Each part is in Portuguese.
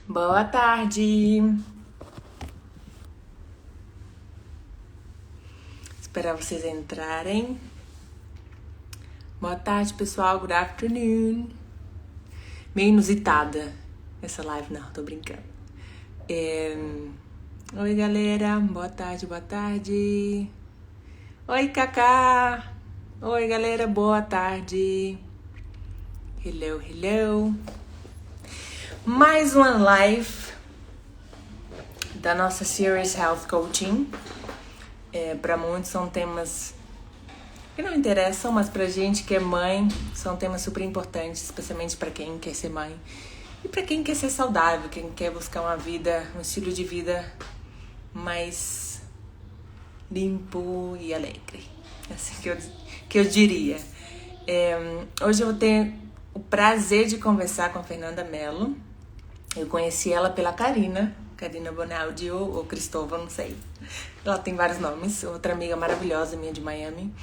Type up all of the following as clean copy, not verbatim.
Boa tarde. Esperar vocês entrarem. Boa tarde, pessoal. Good afternoon. Meio inusitada essa live, não, tô brincando. Oi, galera. Boa tarde, boa tarde. Oi, Cacá. Oi, galera. Boa tarde. Hello, hello. Mais uma live da nossa Series Health Coaching. Para muitos são temas que não interessam, mas pra gente que é mãe, são temas super importantes, especialmente para quem quer ser mãe e para quem quer ser saudável, quem quer buscar uma vida, um estilo de vida mais limpo e alegre. Assim que eu diria. Hoje eu vou ter o prazer de conversar com a Fernanda Mello. Eu conheci ela pela Karina Bonaldi ou Cristóvão, não sei. Ela tem vários nomes. Outra amiga maravilhosa minha de Miami.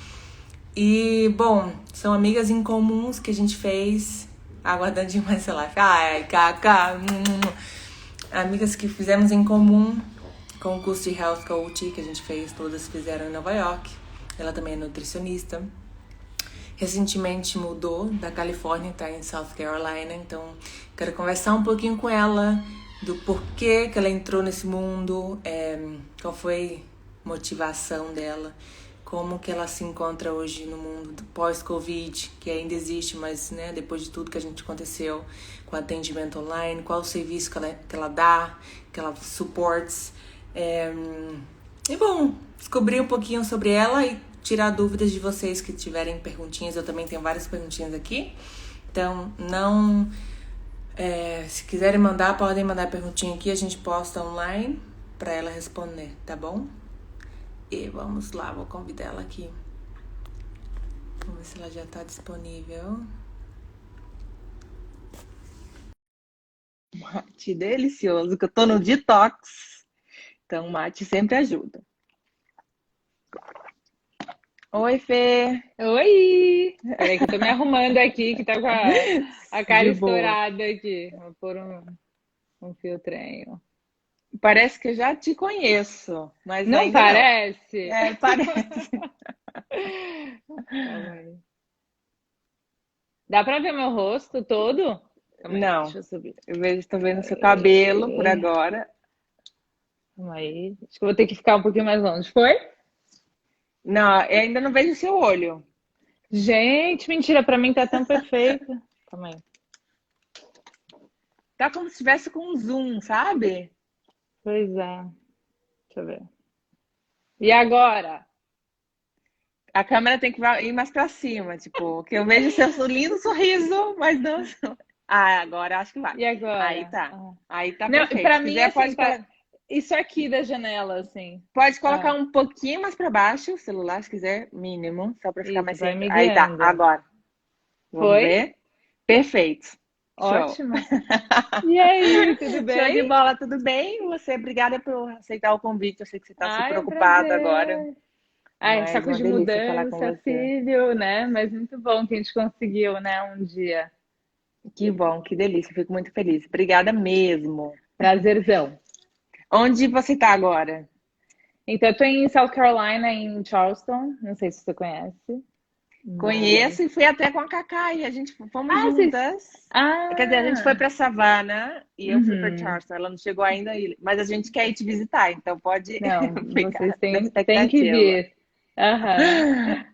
E, bom, são amigas em comuns que a gente fez, aguardando demais essa live. Ai, Cacá. Amigas que fizemos em comum com o curso de Health Coach que a gente fez, todas fizeram em Nova York. Ela também é nutricionista. Recentemente mudou da Califórnia, tá em South Carolina, então quero conversar um pouquinho com ela do porquê que ela entrou nesse mundo, qual foi a motivação dela, como que ela se encontra hoje no mundo pós-Covid, que ainda existe, mas né, depois de tudo que a gente aconteceu com atendimento online, qual o serviço que ela dá, que ela supports. E bom, descobrir um pouquinho sobre ela e tirar dúvidas de vocês que tiverem perguntinhas. Eu também tenho várias perguntinhas aqui. Então, se quiserem mandar, podem mandar perguntinha aqui. A gente posta online para ela responder, tá bom? E vamos lá, vou convidar ela aqui. Vamos ver se ela já tá disponível. Mate delicioso, que eu tô no detox. Então, mate sempre ajuda. Oi, Fê. Oi! Peraí que eu tô me arrumando aqui, que tá com a cara De boa. estourada aqui. Vou pôr um filtrinho. Parece que eu já te conheço, mas Não ainda não. parece? Parece. Calma aí. Dá pra ver meu rosto todo? Calma aí, Não, deixa eu subir. eu vejo, estou vendo seu cabelo por agora. Calma aí. Acho que eu vou ter que ficar um pouquinho mais longe. Foi? Não, eu ainda não vejo seu olho. Gente, mentira, pra mim tá tão perfeito. Calma aí. Tá como se estivesse com um zoom, sabe? Pois é. Deixa eu ver. E agora? A câmera tem que ir mais pra cima, tipo, que eu vejo seu lindo sorriso, mas não. Ah, agora acho que vai. E Aí agora? tá. Ah. Aí tá Não, perfeito. pra Se mim, quiser, assim, tá. Isso aqui da janela, assim. pode colocar Ah, um pouquinho mais pra baixo, o celular, se quiser, mínimo, só pra ficar isso, mais vai centro. me Aí tá, guiando. agora. Vamos Foi? ver? Perfeito. Show. Ótimo. E aí, tudo Show de bem? bola, tudo bem? Você, obrigada por aceitar o convite. Eu sei que você tá super Ai, é um ocupado agora, prazer. Ai, mas saco uma de delícia falar com mudança, você. filho, né? Mas muito bom que a gente conseguiu, né? Um dia. Que bom, que delícia, fico muito feliz. Obrigada mesmo. Prazerzão. Onde você tá agora? Então, eu tô em South Carolina, em Charleston. Não sei se você conhece, mas. Conheço e fui até com a Cacá e a gente fomos Ah, vocês. juntas. Quer dizer, a gente foi Ah! para Savannah e eu fui para Uhum. Charleston. Ela não chegou ainda, mas a gente quer ir te visitar, então pode Não, vocês ficar na têm que expectativa. vir. Aham.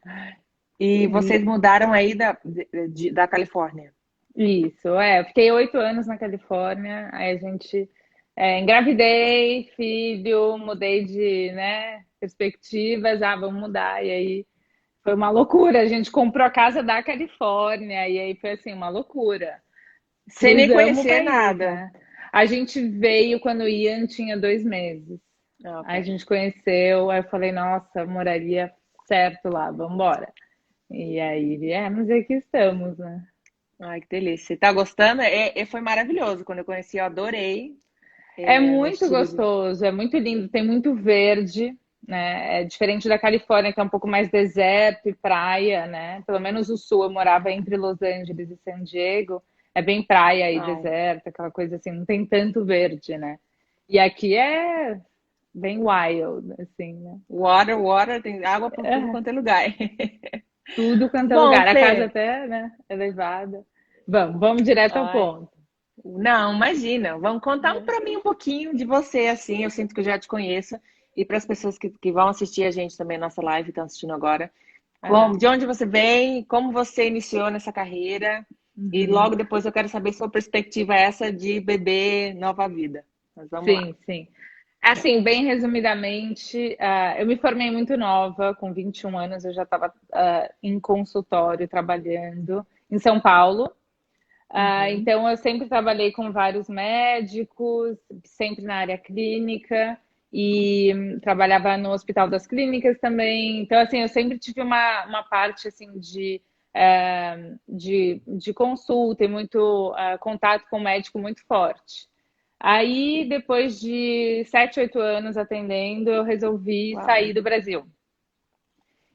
E vocês mudaram aí da Califórnia? Isso, eu fiquei 8 anos na Califórnia, aí a gente engravidei, filho, mudei de, né, perspectivas, vamos mudar, e aí foi uma loucura, a gente comprou a casa da Califórnia, e aí foi assim, uma loucura. Sem nem Cruzamos o conhecer país, nada. né? A gente veio quando o Ian tinha 2 meses, Ah, aí a ok. gente conheceu, aí eu falei, nossa, moraria certo lá, vamos embora. E aí viemos e aqui estamos, né? Ai, que delícia. Você tá gostando? Foi maravilhoso. Quando eu conheci, eu adorei É o muito estilo de. gostoso, é muito lindo, tem muito verde, né? É diferente da Califórnia, que é um pouco mais deserto e praia, né? Pelo menos o sul, eu morava entre Los Angeles e San Diego, é bem praia e Ai, deserto, aquela coisa assim, não tem tanto verde, né? E aqui é bem wild, assim, né? water, tem água por tudo quanto é lugar. Tudo quanto é Bom, lugar, a casa Fê, até, né, elevada. Vamos direto ao ai, ponto. não, imagina. Vamos contar para mim um pouquinho de você, assim. Eu sinto que eu já te conheço. E para as pessoas que vão assistir a gente também, nossa live, estão assistindo agora. Aham. De onde você vem, como você iniciou nessa carreira. E Uhum. logo depois eu quero saber sua perspectiva essa de bebê nova vida. Mas vamos lá. Sim, sim. Assim, bem resumidamente, eu me formei muito nova, com 21 anos, eu já estava em consultório trabalhando em São Paulo. Uhum. Então, eu sempre trabalhei com vários médicos, sempre na área clínica, e trabalhava no Hospital das Clínicas também. Então, assim, eu sempre tive uma parte assim de consulta e muito contato com o médico muito forte. Aí, depois de 7, 8 anos atendendo, eu resolvi sair Uau. do Brasil.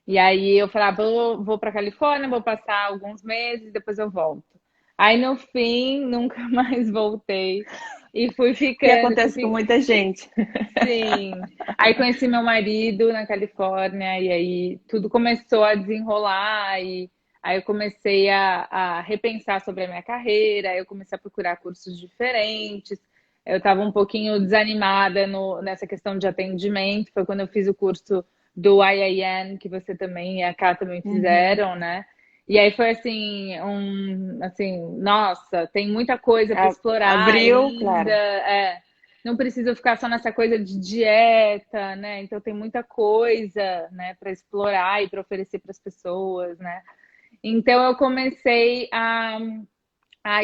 E aí eu falei, vou para Califórnia, vou passar alguns meses, depois eu volto. Aí no fim, nunca mais voltei e fui Que ficando, acontece com muita gente. sim. Aí conheci meu marido na Califórnia e aí tudo começou a desenrolar e aí eu comecei a repensar sobre a minha carreira, aí eu comecei a procurar cursos diferentes. Eu estava um pouquinho desanimada nessa questão de atendimento, foi quando eu fiz o curso do IIN, que você também e a Cá também Uhum. fizeram, né? E aí foi assim, nossa, tem muita coisa para explorar Abriu, ainda. claro. Não precisa ficar só nessa coisa de dieta, né? Então tem muita coisa, né, para explorar e para oferecer para as pessoas, né? Então eu comecei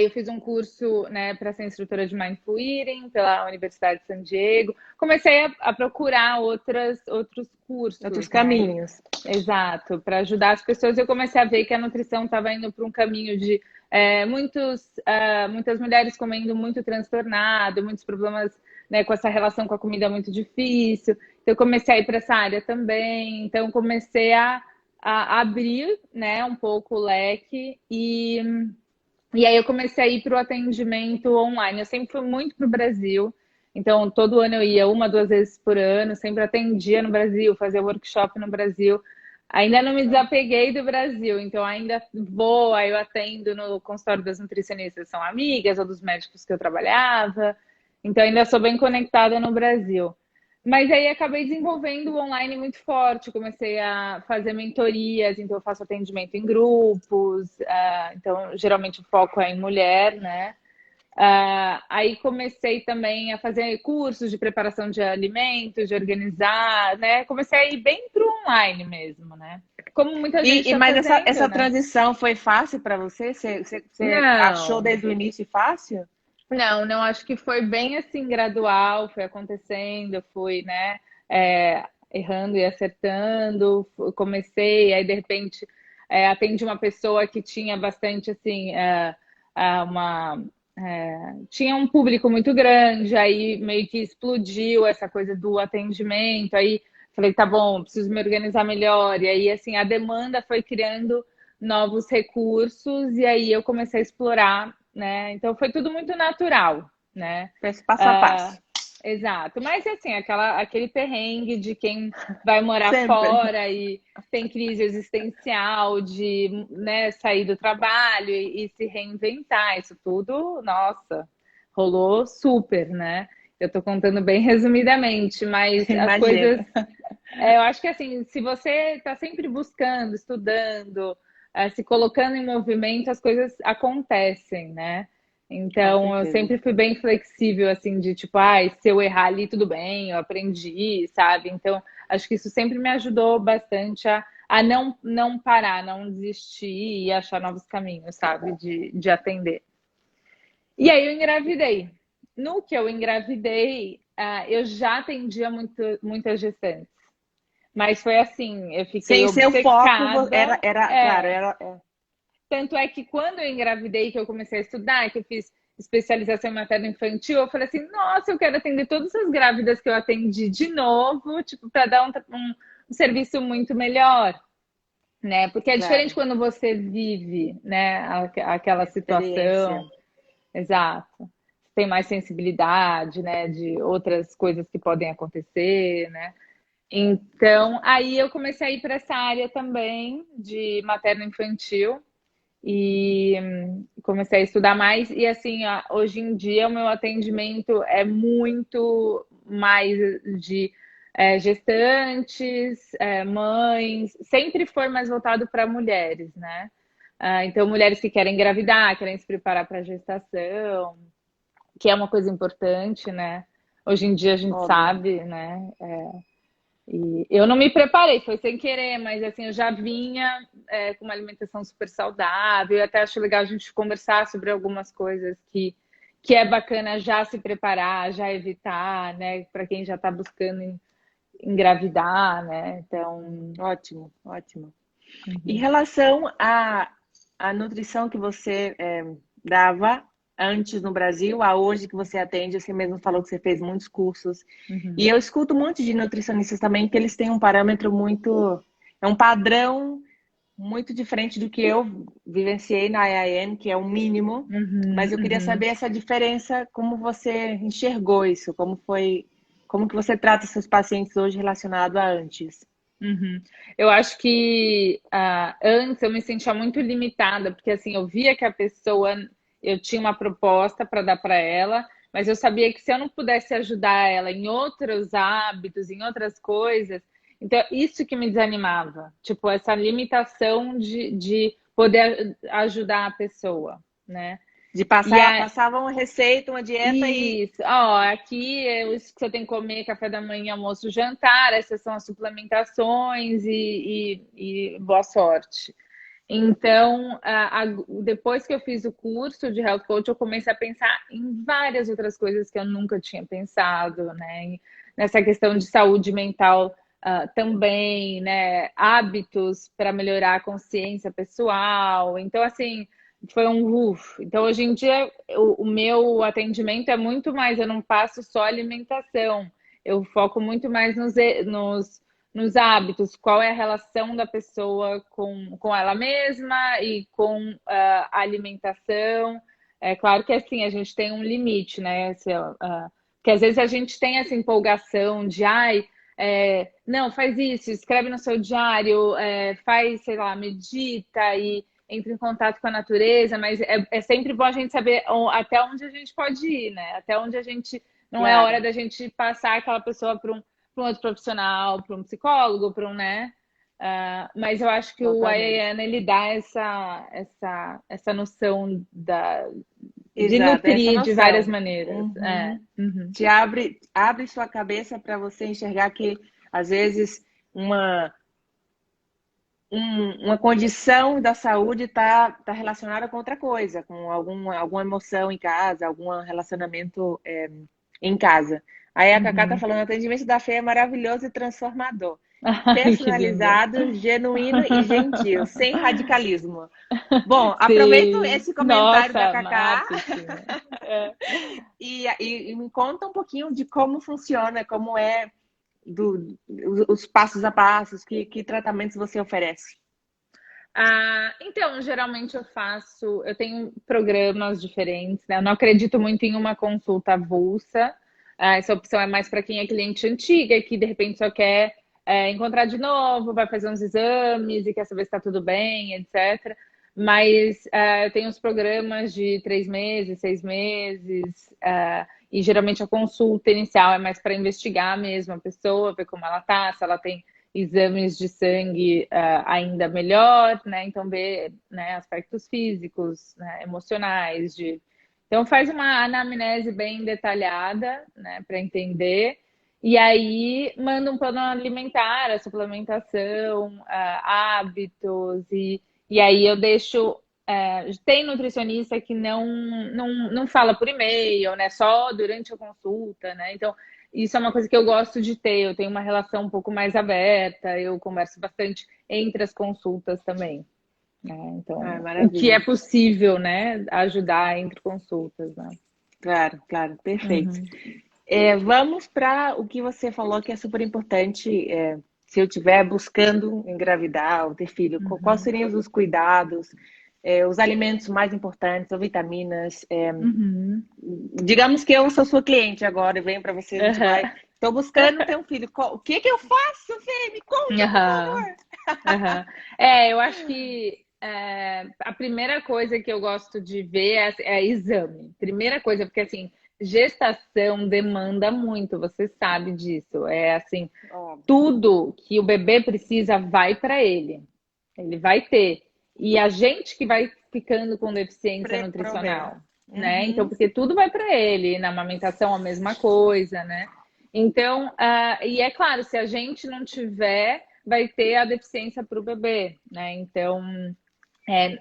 eu fiz um curso, né, para ser instrutora de Mindful Eating pela Universidade de San Diego. Comecei a procurar outros Outros cursos, né? caminhos. Exato, para ajudar as pessoas. Eu comecei a ver que a nutrição estava indo para um caminho de muitas mulheres comendo muito transtornado, muitos problemas, né, com essa relação com a comida muito difícil. Então, eu comecei a ir para essa área também. Então, comecei a abrir, né, um pouco o leque e aí eu comecei a ir para o atendimento online. Eu sempre fui muito para o Brasil. Então, todo ano eu ia 1, 2 vezes por ano, sempre atendia no Brasil, fazia workshop no Brasil. Ainda não me desapeguei do Brasil, então ainda vou, aí eu atendo no consultório das nutricionistas, são amigas, ou dos médicos que eu trabalhava. Então ainda sou bem conectada no Brasil. Mas aí acabei desenvolvendo o online muito forte, comecei a fazer mentorias, então eu faço atendimento em grupos, então geralmente o foco é em mulher, né? Aí comecei também a fazer cursos de preparação de alimentos, de organizar, né? Comecei a ir bem para o online mesmo, né? Como muita gente está Mas fazendo, essa né? transição foi fácil para você? Você achou Não, desde o início fácil? não, acho que foi bem assim gradual, foi acontecendo, eu fui, né, errando e acertando, comecei, aí de repente atendi uma pessoa que tinha bastante assim, uma tinha um público muito grande, aí meio que explodiu essa coisa do atendimento, aí falei, tá bom, preciso me organizar melhor, e aí assim, a demanda foi criando novos recursos, e aí eu comecei a explorar, né? Então foi tudo muito natural, né? Fez passo a Ah, passo. exato. Mas assim, aquele perrengue de quem vai morar Sempre. fora e tem crise existencial de, né, sair do trabalho e se reinventar. Isso tudo, nossa, rolou super, né? Eu tô contando bem resumidamente, mas as Imagina. coisas eu acho que assim, se você está sempre buscando, estudando, se colocando em movimento, as coisas acontecem, né? Com Então, eu certeza. sempre fui bem flexível, assim, de tipo, se eu errar ali, tudo bem, eu aprendi, sabe? Então, acho que isso sempre me ajudou bastante a não parar, não desistir e achar novos caminhos, sabe? De atender. E aí eu engravidei. No que eu engravidei, eu já atendia muitas gestantes. Mas foi assim, eu fiquei Sem seu foco, obcecada. claro, É. Tanto é que quando eu engravidei, que eu comecei a estudar, que eu fiz especialização em materno-infantil, eu falei assim, nossa, eu quero atender todas as grávidas que eu atendi de novo, tipo, para dar um serviço muito melhor, né? Porque é diferente claro, quando você vive, né, aquela experiência. situação. exato. Tem mais sensibilidade, né, de outras coisas que podem acontecer, né? Então, aí eu comecei a ir para essa área também de materno-infantil e comecei a estudar mais. E assim, hoje em dia o meu atendimento é muito mais de gestantes, mães, sempre foi mais voltado para mulheres, né? Então, mulheres que querem engravidar, querem se preparar para a gestação, que é uma coisa importante, né? Hoje em dia a gente Óbvio. sabe, né? E eu não me preparei, foi sem querer, mas assim, eu já vinha com uma alimentação super saudável. Eu até acho legal a gente conversar sobre algumas coisas que é bacana já se preparar, já evitar, né? Para quem já está buscando engravidar, né? Então, Ótimo, ótimo. Em relação à nutrição que você dava antes no Brasil, a hoje que você atende, você mesmo falou que você fez muitos cursos. E eu escuto muito de nutricionistas também que eles têm um parâmetro muito, é um padrão muito diferente do que eu vivenciei na IIN, que é o mínimo. Mas eu queria saber essa diferença, como você enxergou isso, como foi, como que você trata seus pacientes hoje relacionado a antes. eu acho que antes eu me sentia muito limitada, porque assim, eu via que a pessoa, eu tinha uma proposta para dar para ela, mas eu sabia que se eu não pudesse ajudar ela em outros hábitos, em outras coisas, então isso que me desanimava, tipo, essa limitação de poder ajudar a pessoa, né? De E passar, a, passava uma receita, uma dieta e isso, ó, aqui é isso que você tem que comer café da manhã, almoço, jantar, essas são as suplementações e boa sorte. Então, depois que eu fiz o curso de Health Coach, eu comecei a pensar em várias outras coisas que eu nunca tinha pensado, né? Nessa questão de saúde mental, também, né? Hábitos para melhorar a consciência pessoal. Então, assim, foi um uff. Então, hoje em dia, o meu atendimento é muito mais, eu não passo só alimentação, eu foco muito mais nos hábitos, qual é a relação da pessoa com ela mesma e com a alimentação. É claro que assim, a gente tem um limite, né? Porque às vezes a gente tem essa empolgação de ai, não, faz isso, escreve no seu diário, faz, sei lá, medita e entra em contato com a natureza, mas é sempre bom a gente saber até onde a gente pode ir, né? Até onde a gente não é hora claro, da gente passar aquela pessoa para um outro profissional, para um psicólogo, para um, né? Mas eu acho que o totalmente. IAN, ele dá essa noção de Exato, essa nutrir de várias noção. maneiras. Uhum. Uhum. Te abre sua cabeça para você enxergar que, às vezes, uma, uma condição da saúde está relacionada com outra coisa, com alguma emoção em casa, algum relacionamento em casa. Aí a Cacá está Uhum. falando, o atendimento da Fê é maravilhoso e transformador. Ai, que linda. Personalizado, genuíno e gentil, sem radicalismo. Bom, aproveito Sim. esse comentário da Nossa, Cacá marketing. É. e me conta um pouquinho de como funciona, como é os passos a passos, que tratamentos você oferece. Então, geralmente eu tenho programas diferentes, né? Eu não acredito muito em uma consulta avulsa. Essa opção é mais para quem é cliente antiga e que de repente só quer encontrar de novo, vai fazer uns exames e quer saber se está tudo bem, etc. Mas eu tenho os programas de 3 meses, 6 meses, e geralmente a consulta inicial é mais para investigar mesmo a pessoa, ver como ela tá, se ela tem exames de sangue ainda melhor, né? Então ver, né, aspectos físicos, né, emocionais, então faz uma anamnese bem detalhada, né, para entender. E aí manda um plano alimentar, a suplementação, hábitos, e aí eu deixo. Tem nutricionista que não fala por e-mail, né? Só durante a consulta, né? Então, isso é uma coisa que eu gosto de ter. Eu tenho uma relação um pouco mais aberta, eu converso bastante entre as consultas também, né? Ah, Então, o que é maravilha. possível, né? Ajudar entre consultas, né? Claro, claro, perfeito. Uhum, Vamos para o que você falou que é super importante. Se eu estiver buscando engravidar ou ter filho, quais uhum, seriam os cuidados? os alimentos mais importantes, ou vitaminas. Uhum. Digamos que eu sou sua cliente agora e venho para você, a gente vai. Aham. Estou buscando ter um filho. O que que eu faço, Fê? Me conta, por Aham. favor. Aham. Eu acho que a primeira coisa que eu gosto de ver é exame. Primeira coisa, porque assim, gestação demanda muito, você sabe disso. É assim, Óbvio. tudo que o bebê precisa vai para ele. Ele vai ter. E a gente que vai ficando com deficiência Prover. nutricional, né? Então, Uhum. porque tudo vai para ele, na amamentação a mesma coisa, né? Então, e é claro, se a gente não tiver, vai ter a deficiência para o bebê, né? Então,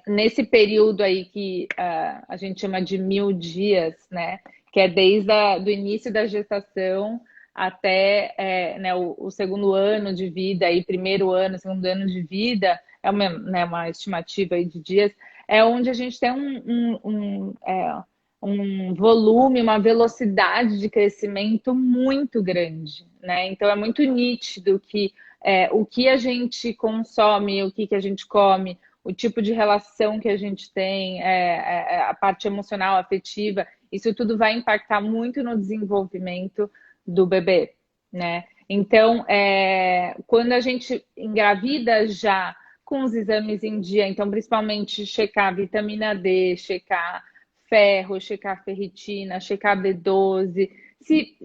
nesse período aí que a gente chama de 1.000 dias, né? Que é desde do início da gestação até né, o segundo ano de vida, aí primeiro ano, segundo ano de vida, é uma estimativa aí de dias, é onde a gente tem um volume, uma velocidade de crescimento muito grande, né? Então é muito nítido que o que a gente consome, o que a gente come, o tipo de relação que a gente tem, a parte emocional, afetiva, isso tudo vai impactar muito no desenvolvimento do bebê, né? Então, quando a gente engravida já com os exames em dia, então principalmente checar vitamina D, checar ferro, checar ferritina, checar B12,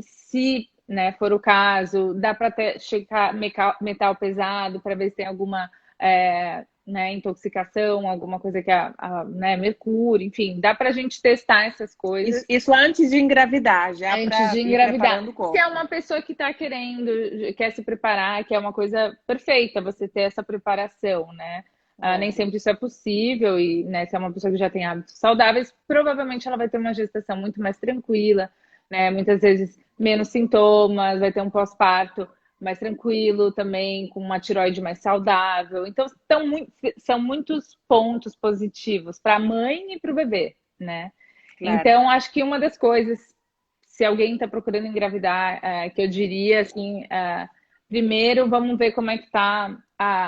se né, for o caso, dá para checar metal pesado para ver se tem alguma né, intoxicação, alguma coisa que né, mercúrio, enfim, dá para a gente testar essas coisas. Isso antes de engravidar, já Antes para de ir engravidar. preparando o Se é corpo. uma pessoa que está querendo, quer se preparar, que é uma coisa perfeita você ter essa preparação, né? Nem sempre isso é possível, e né, se é uma pessoa que já tem hábitos saudáveis, provavelmente ela vai ter uma gestação muito mais tranquila, né? Muitas vezes menos sintomas, vai ter um pós-parto mais tranquilo também, com uma tireoide mais saudável. Então, são muitos pontos positivos para a mãe e para o bebê, né? Claro. Então, acho que uma das coisas, se alguém está procurando engravidar, que eu diria assim, primeiro vamos ver como é que tá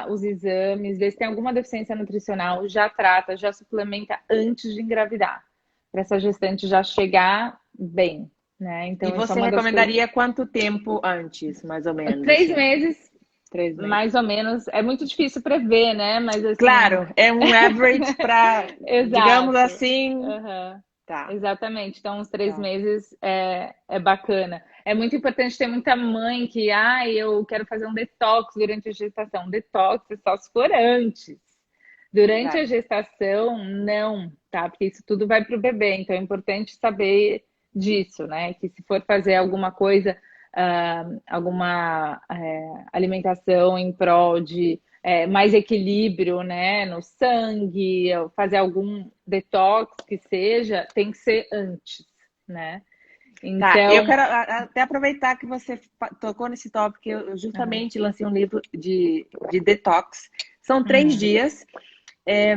os exames, ver se tem alguma deficiência nutricional, já trata, já suplementa antes de engravidar, para essa gestante já chegar bem, né? E Então, isso é você uma das coisas. recomendaria quanto tempo antes, mais ou menos, 3 meses, 3 meses? mais ou menos, é muito difícil prever, né? Mas assim, Claro, é um average para, digamos exato. assim, Aham. tá, Exatamente. Então, uns 3 meses tá. é bacana. É muito importante ter muita mãe que, eu quero fazer um detox durante a gestação. Detox é só se for antes. Durante a Claro. gestação, não, tá? Porque isso tudo vai para o bebê. Então, é importante saber disso, né? Que se for fazer alguma coisa, alguma alimentação em prol de mais equilíbrio, né, no sangue, fazer algum detox que seja, tem que ser antes, né? Tá, eu Então, quero até aproveitar que você tocou nesse tópico, eu uhum, justamente lancei um livro de detox. São 3 dias, é,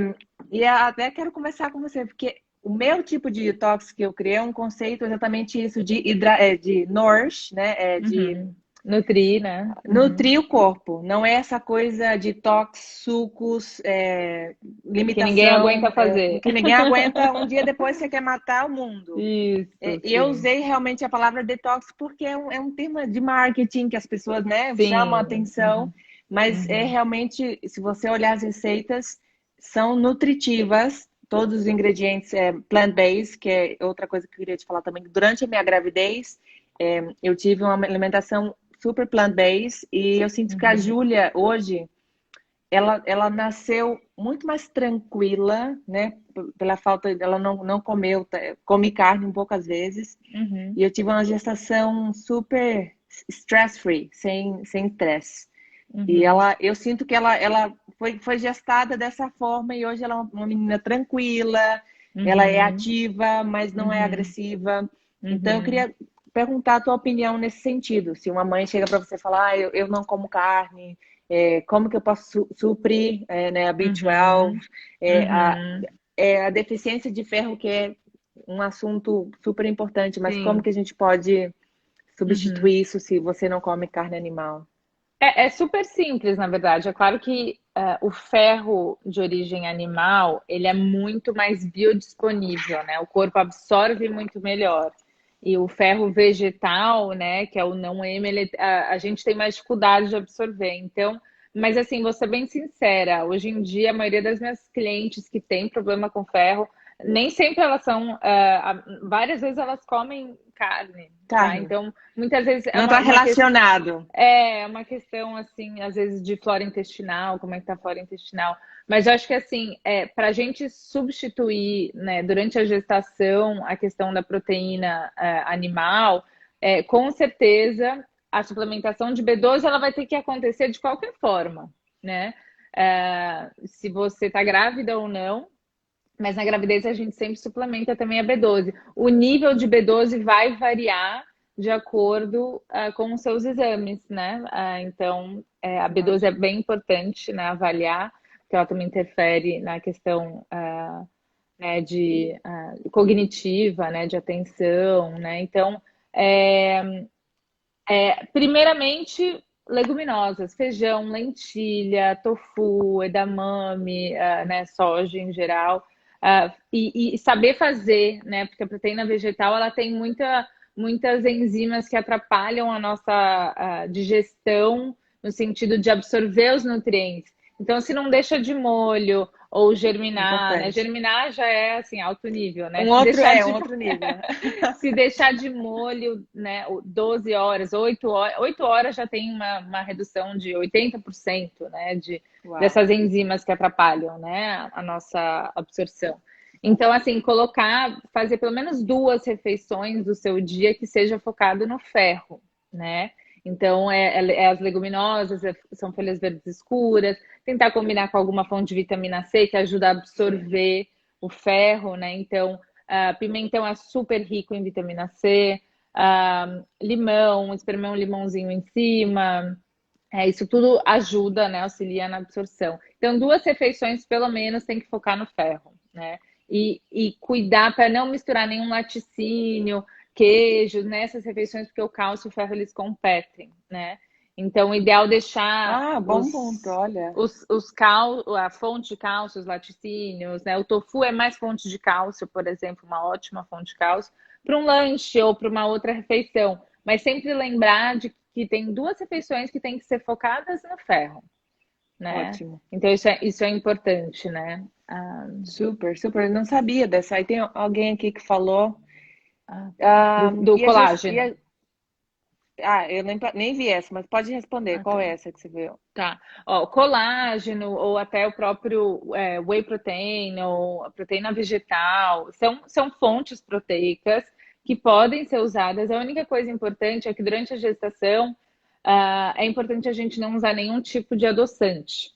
e eu até quero conversar com você, porque o meu tipo de detox que eu criei é um conceito exatamente isso, de nourish, né? De uhum. Nutrir, né? Uhum. nutrir o corpo, não é essa coisa de tox, sucos, Que ninguém limitação, aguenta fazer. que ninguém aguenta. Um dia depois você quer matar o mundo. Isso, E eu sim. usei realmente a palavra detox porque é um termo de marketing que as pessoas, né, chamam a Sim. atenção, Uhum, mas é uhum, realmente, se você olhar as receitas, são nutritivas, todos os ingredientes plant-based, que é outra coisa que eu queria te falar também. Durante a minha gravidez, eu tive uma alimentação super plant-based e eu sinto que a uhum, Júlia hoje ela nasceu muito mais tranquila, né? Pela falta, ela não comeu, come carne poucas vezes. uhum, E eu tive uma gestação super stress-free, sem estresse. E uhum, eu sinto que ela foi gestada dessa forma e hoje ela é uma menina tranquila, ela é uhum, ativa, mas não é uhum, agressiva. Então eu uhum, queria perguntar a tua opinião nesse sentido. Se uma mãe chega para você falar, eu não como carne, como que eu posso suprir, né, a B12, uhum, é, a, uhum. a deficiência de ferro, que é um assunto super importante, mas como Sim. que a gente pode Uhum. substituir isso se você não come carne animal? É super simples, na verdade. É claro que o ferro de origem animal, ele é muito mais biodisponível, né? O corpo absorve muito melhor. E o ferro vegetal, né, que é o não M, a gente tem mais dificuldade de absorver. Então, mas assim, vou ser bem sincera, hoje em dia a maioria das minhas clientes que tem problema com ferro, nem sempre elas são, várias vezes elas comem carne, tá? Carne. Então, muitas vezes Não está relacionado. É uma questão, assim, às vezes de flora intestinal, como é que tá a flora intestinal. Mas eu acho que, assim, para a gente substituir, né, durante a gestação, a questão da proteína animal, com certeza a suplementação de B12 ela vai ter que acontecer de qualquer forma, né? Se você está grávida ou não, mas na gravidez a gente sempre suplementa também a B12. O nível de B12 vai variar de acordo com os seus exames, né? Então, a B12 é bem importante, né, avaliar, porque ela também interfere na questão né, de cognitiva, né, de atenção, né? Então, primeiramente, leguminosas, feijão, lentilha, tofu, edamame, né, soja em geral. E saber fazer, né? Porque a proteína vegetal ela tem muitas enzimas que atrapalham a nossa digestão no sentido de absorver os nutrientes. Então, se não deixa de molho ou germinar, né? Importante. Germinar já é assim alto nível, né? Um outro nível. Se deixar de molho, né, 12 horas, 8 horas já tem uma redução de 80%, né, dessas enzimas que atrapalham, né, a nossa absorção. Então, assim, fazer pelo menos 2 refeições do seu dia que seja focado no ferro, né? Então, as leguminosas, são folhas verdes escuras, tentar combinar com alguma fonte de vitamina C que ajuda a absorver o ferro, né? Então, pimentão é super rico em vitamina C, limão, espremer um limãozinho em cima, isso tudo ajuda, né? Auxilia na absorção. Então, 2 refeições, pelo menos, tem que focar no ferro, né? E cuidar para não misturar nenhum laticínio, queijo nessas refeições, porque o cálcio e o ferro eles competem, né? Então, o ideal é deixar bom ponto, olha. a fonte de cálcio, os laticínios, né? O tofu é mais fonte de cálcio, por exemplo, uma ótima fonte de cálcio, para um lanche ou para uma outra refeição. Mas sempre lembrar de que tem 2 refeições que têm que ser focadas no ferro, né? Ótimo. Então, isso é importante, né? Super, super. Eu não sabia dessa. Aí tem alguém aqui que falou do colágeno. Eu nem vi essa, mas pode responder. Qual é essa que você viu? Tá. Colágeno ou até o próprio whey protein ou a proteína vegetal são fontes proteicas que podem ser usadas. A única coisa importante é que durante a gestação é importante a gente não usar nenhum tipo de adoçante,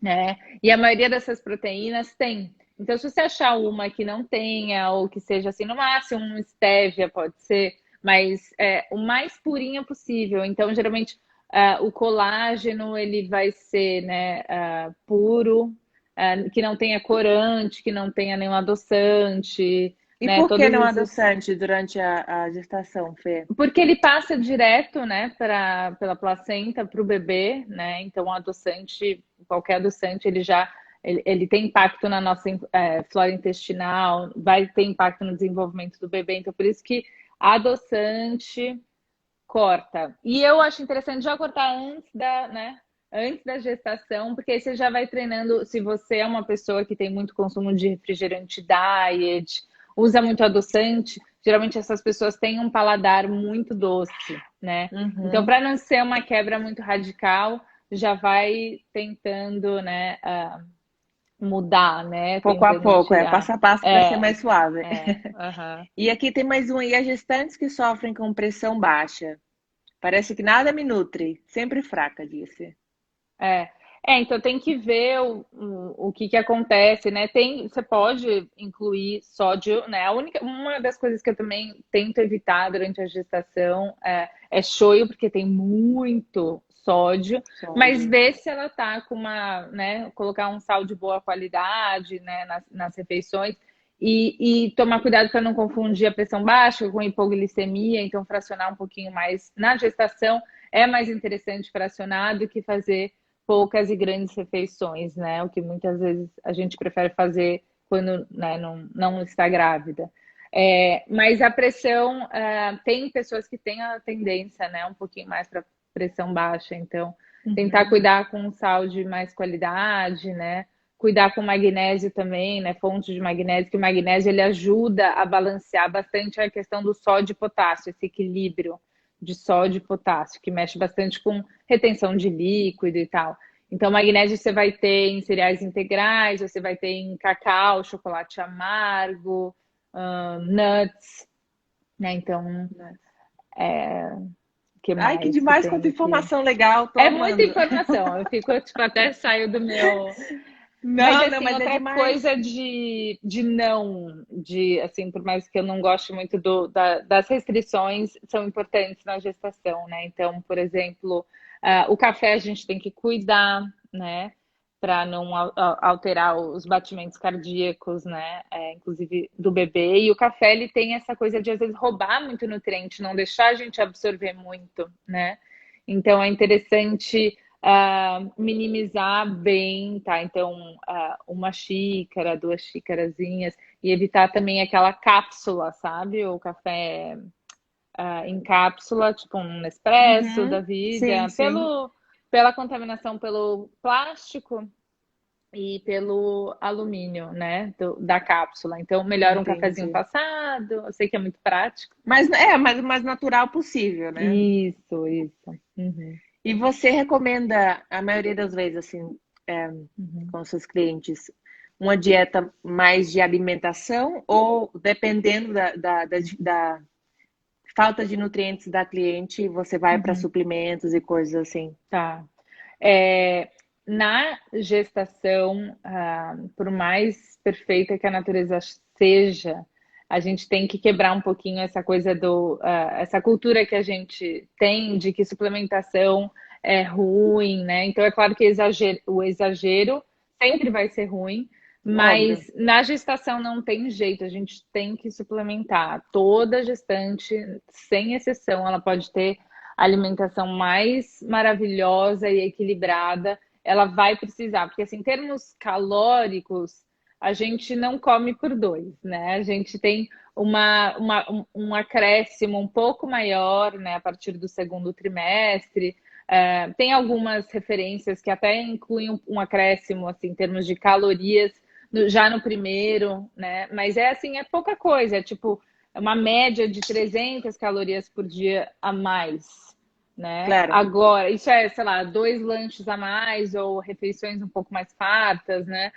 né? E a maioria dessas proteínas tem. Então, se você achar uma que não tenha ou que seja assim, no máximo um stevia pode ser, mas o mais purinho possível. Então, geralmente, o colágeno ele vai ser, né, puro, que não tenha corante, que não tenha nenhum adoçante. E né, por que não adoçante durante a gestação, Fê? Porque ele passa direto, né, pela placenta para o bebê, né? Então, qualquer adoçante, ele tem impacto na nossa flora intestinal, vai ter impacto no desenvolvimento do bebê. Então, por isso que adoçante corta. E eu acho interessante já cortar antes da gestação, porque aí você já vai treinando. Se você é uma pessoa que tem muito consumo de refrigerante diet, usa muito adoçante, geralmente essas pessoas têm um paladar muito doce, né? Uhum. Então, para não ser uma quebra muito radical, já vai tentando, né, mudar, né? Pouco a pouco, passo a passo para ser mais suave. E aqui tem mais um, e as gestantes que sofrem com pressão baixa. Parece que nada me nutre, sempre fraca, disse. Então tem que ver o que acontece, né? Você pode incluir sódio, né? Uma das coisas que eu também tento evitar durante a gestação é shoyu, porque tem muito sódio. Mas ver se ela tá com colocar um sal de boa qualidade, né, nas refeições. E tomar cuidado para não confundir a pressão baixa com hipoglicemia, então fracionar um pouquinho mais na gestação é mais interessante fracionar do que fazer poucas e grandes refeições, né? O que muitas vezes a gente prefere fazer quando, né, não está grávida. Mas a pressão, tem pessoas que têm a tendência, né, um pouquinho mais para pressão baixa, então tentar cuidar com sal de mais qualidade, né? Cuidar com magnésio também, né? Fonte de magnésio, que o magnésio ele ajuda a balancear bastante a questão do sódio e potássio, esse equilíbrio de sódio e potássio, que mexe bastante com retenção de líquido e tal. Então, magnésio você vai ter em cereais integrais, você vai ter em cacau, chocolate amargo, nuts, né? Então, o que Ai, que mais que demais, tem quanta aqui? informação legal, tô É muita amando. informação, eu fico, tipo, até saio do meu. Mas, Não, assim, mas é outra demais. coisa assim, por mais que eu não goste muito das restrições, são importantes na gestação, né? Então, por exemplo, o café a gente tem que cuidar, né? Para não alterar os batimentos cardíacos, né? Inclusive do bebê. E o café, ele tem essa coisa de, às vezes, roubar muito nutriente, não deixar a gente absorver muito, né? Então, é interessante minimizar bem, tá? Então, uma xícara, 2 xícarazinhas, e evitar também aquela cápsula, sabe? O café em cápsula, tipo um Nespresso da Uhum. Sim, vida, sim. pela contaminação pelo plástico e pelo alumínio, né? Da cápsula. Então, melhor um cafezinho Entendi. passado, eu sei que é muito prático. Mas é, mas o mais natural possível, né? Isso, isso. Uhum, E você recomenda, a maioria das vezes, assim, é, uhum. com seus clientes, uma dieta mais de alimentação ou dependendo da falta de nutrientes da cliente, você vai para Uhum. suplementos e coisas assim? Tá. É, na gestação, por mais perfeita que a natureza seja, a gente tem que quebrar um pouquinho essa coisa essa cultura que a gente tem de que suplementação é ruim, né? Então é claro que o exagero sempre vai ser ruim, Óbvio. mas na gestação não tem jeito, a gente tem que suplementar. Toda gestante, sem exceção, ela pode ter a alimentação mais maravilhosa e equilibrada, ela vai precisar, porque assim, em termos calóricos, a gente não come por dois, né? A gente tem um acréscimo um pouco maior, né, a partir do segundo trimestre. Tem algumas referências que até incluem um acréscimo, assim, em termos de calorias, já no primeiro, né? Mas é assim, é pouca coisa, é tipo uma média de 300 calorias por dia a mais, né? Claro. Agora, isso é, sei lá, 2 lanches a mais ou refeições um pouco mais fartas, né?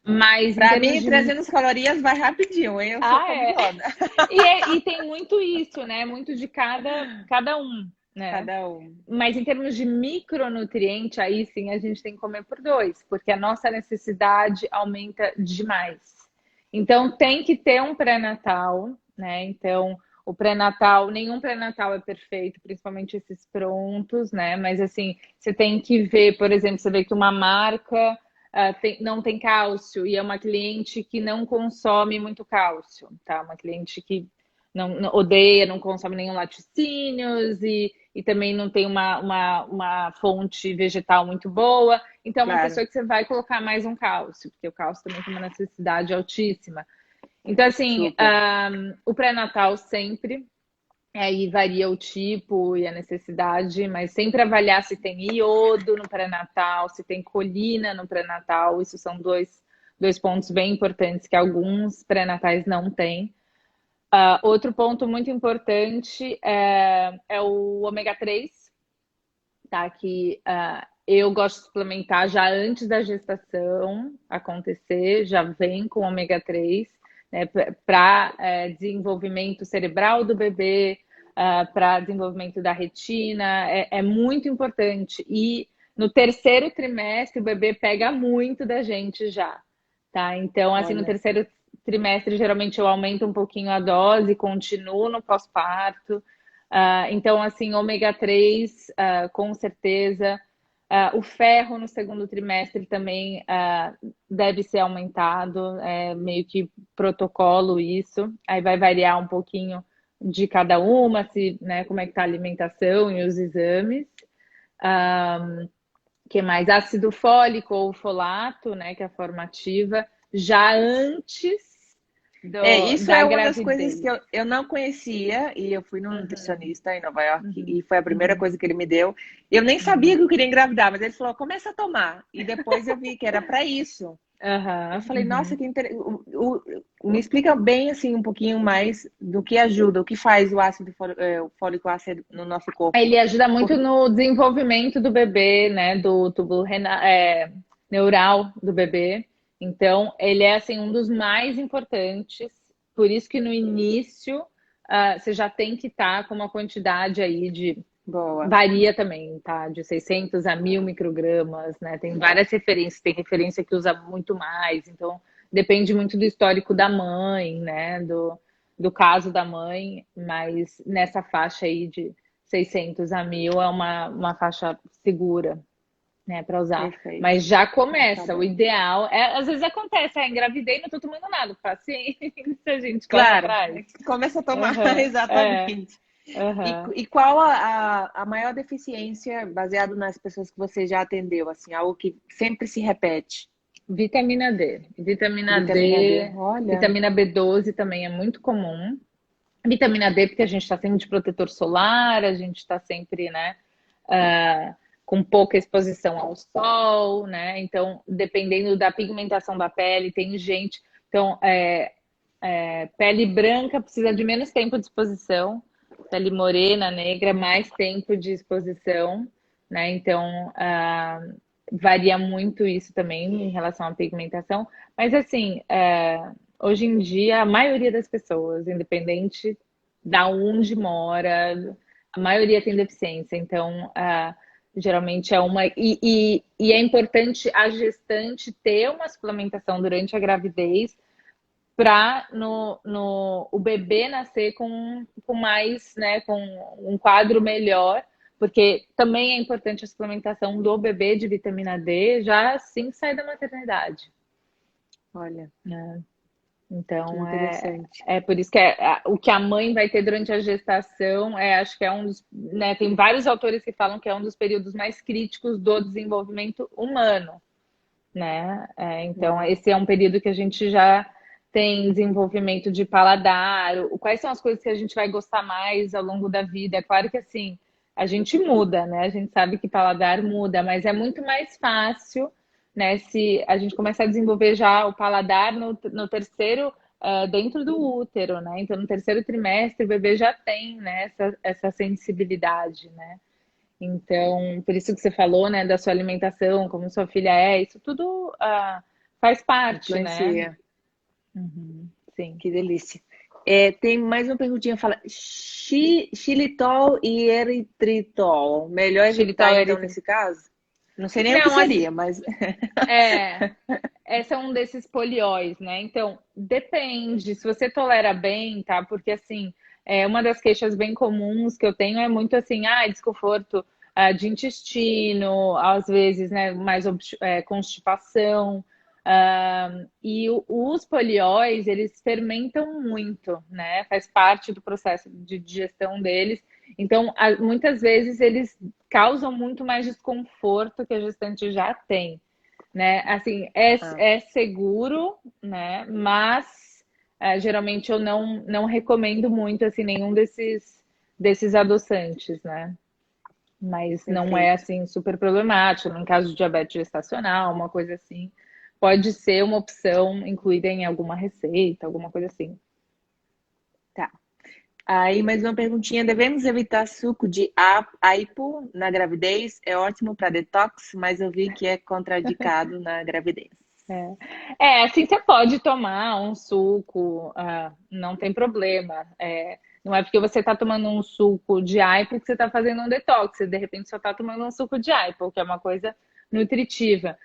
Mas em Para termos mim, de 300 calorias vai rapidinho, hein? Eu sou é. comilona. E tem muito isso, né? Muito de cada um, né? Cada um. Mas em termos de micronutriente, aí sim a gente tem que comer por dois, porque a nossa necessidade aumenta demais. Então tem que ter um pré-natal, né? Então o pré-natal, nenhum pré-natal é perfeito, principalmente esses prontos, né? Mas assim, você tem que ver, por exemplo, você vê que uma marca não tem cálcio e é uma cliente que não consome muito cálcio, tá? Uma cliente que não odeia, não consome nenhum laticínios e também não tem uma fonte vegetal muito boa. Então, é uma Claro. pessoa que você vai colocar mais um cálcio, porque o cálcio também tem uma necessidade altíssima. Então, assim, Super. o pré-natal sempre, aí varia o tipo e a necessidade, mas sempre avaliar se tem iodo no pré-natal, se tem colina no pré-natal. Isso são dois pontos bem importantes que alguns pré-natais não têm. Outro ponto muito importante é o ômega 3, tá? Que eu gosto de suplementar já antes da gestação acontecer, já vem com ômega 3, né? Para desenvolvimento cerebral do bebê, para desenvolvimento da retina, é muito importante. E no terceiro trimestre o bebê pega muito da gente já, tá? Então, assim, no Olha. terceiro trimestre, geralmente eu aumento um pouquinho a dose, continuo no pós-parto. Então, assim, ômega 3, com certeza. O ferro no segundo trimestre também deve ser aumentado, é meio que protocolo isso. Aí vai variar um pouquinho de cada uma, se, né, como é que tá a alimentação e os exames. que mais? Ácido fólico ou folato, né? Que é a forma ativa, já antes Isso da é uma das coisas gravidez. que eu não conhecia, e eu fui num nutricionista em Nova York, Uhum, e foi a primeira coisa que ele me deu. Eu nem sabia uhum, que eu queria engravidar, mas ele falou, começa a tomar. E depois eu vi que era para isso. Eu aham, falei, nossa, uhum. que interessante. Me explica bem, assim, um pouquinho mais do que ajuda, o que faz o ácido o fólico ácido no nosso corpo. Ele ajuda muito Porque, no desenvolvimento do bebê, né? Do tubo neural do bebê. Então, ele é assim um dos mais importantes. Por isso que no início você já tem que estar com uma quantidade aí de boa, varia também, tá? De 600 a 1.000 microgramas, né? Tem várias referências. Tem referência que usa muito mais. Então, depende muito do histórico da mãe, né? Do caso da mãe. Mas nessa faixa aí de 600 a 1.000 é uma faixa segura, né? Para usar. perfeito. Mas já Tá começa. O bem. ideal é, às vezes acontece, engravidei, não tô tomando nada. Paciência, a gente corre Claro, atrás. começa a tomar, Aham, exatamente. aham. E qual a maior deficiência, baseado nas pessoas que você já atendeu, assim, algo que sempre se repete? Vitamina D. Vitamina Vitamina D. D, Olha, vitamina B12 também é muito comum. Vitamina D, porque a gente está sempre de protetor solar, a gente está sempre, né, com pouca exposição ao sol, né? Então, dependendo da pigmentação da pele, tem gente. Então, pele branca precisa de menos tempo de exposição, pele morena, negra, mais tempo de exposição, né? Então, varia muito isso também em relação à pigmentação. Mas, assim, hoje em dia, a maioria das pessoas, independente da onde mora, a maioria tem deficiência. Então, geralmente é uma. E é importante a gestante ter uma suplementação durante a gravidez para o bebê nascer com mais, né, com um quadro melhor, porque também é importante a suplementação do bebê de vitamina D já assim que sai da maternidade, olha, né? que Então interessante. é por isso que o que a mãe vai ter durante a gestação acho que é um dos, né, tem vários autores que falam que é um dos períodos mais críticos do desenvolvimento humano, né? Então, Uau, esse é um período que a gente já tem desenvolvimento de paladar, quais são as coisas que a gente vai gostar mais ao longo da vida. É claro que assim, a gente muda, né? A gente sabe que paladar muda, mas é muito mais fácil, né? Se a gente começar a desenvolver já o paladar no terceiro, dentro do útero, né? Então, no terceiro trimestre, o bebê já tem, né, essa sensibilidade, né? Então, por isso que você falou, né, da sua alimentação, como sua filha isso tudo faz parte, né? influencia. Uhum, sim. Que delícia. Tem mais uma perguntinha, fala xilitol e eritritol. Melhor evitar, Xilitol, então, eritritol. nesse caso? Não sei nem o que Não, seria, mas é, essa é um desses polióis, né? Então, depende, se você tolera bem, tá? Porque, assim, uma das queixas bem comuns que eu tenho é muito assim, desconforto de intestino, às vezes, né, mais constipação. E os polióis, eles fermentam muito, né? Faz parte do processo de digestão deles. Então, muitas vezes, eles causam muito mais desconforto que a gestante já tem, né? Assim, ah, é seguro, né? Mas geralmente eu não recomendo muito assim nenhum desses adoçantes, né? Mas não é perfeito. assim super problemático. No caso de diabetes gestacional, uma coisa assim, pode ser uma opção incluída em alguma receita, alguma coisa assim. Tá. Aí, mais uma perguntinha. Devemos evitar suco de aipo na gravidez? É ótimo para detox, mas eu vi que é contraindicado na gravidez. Assim você pode tomar um suco, não tem problema. Não é porque você está tomando um suco de aipo que você está fazendo um detox. Você, de repente, só está tomando um suco de aipo, que é uma coisa nutritiva.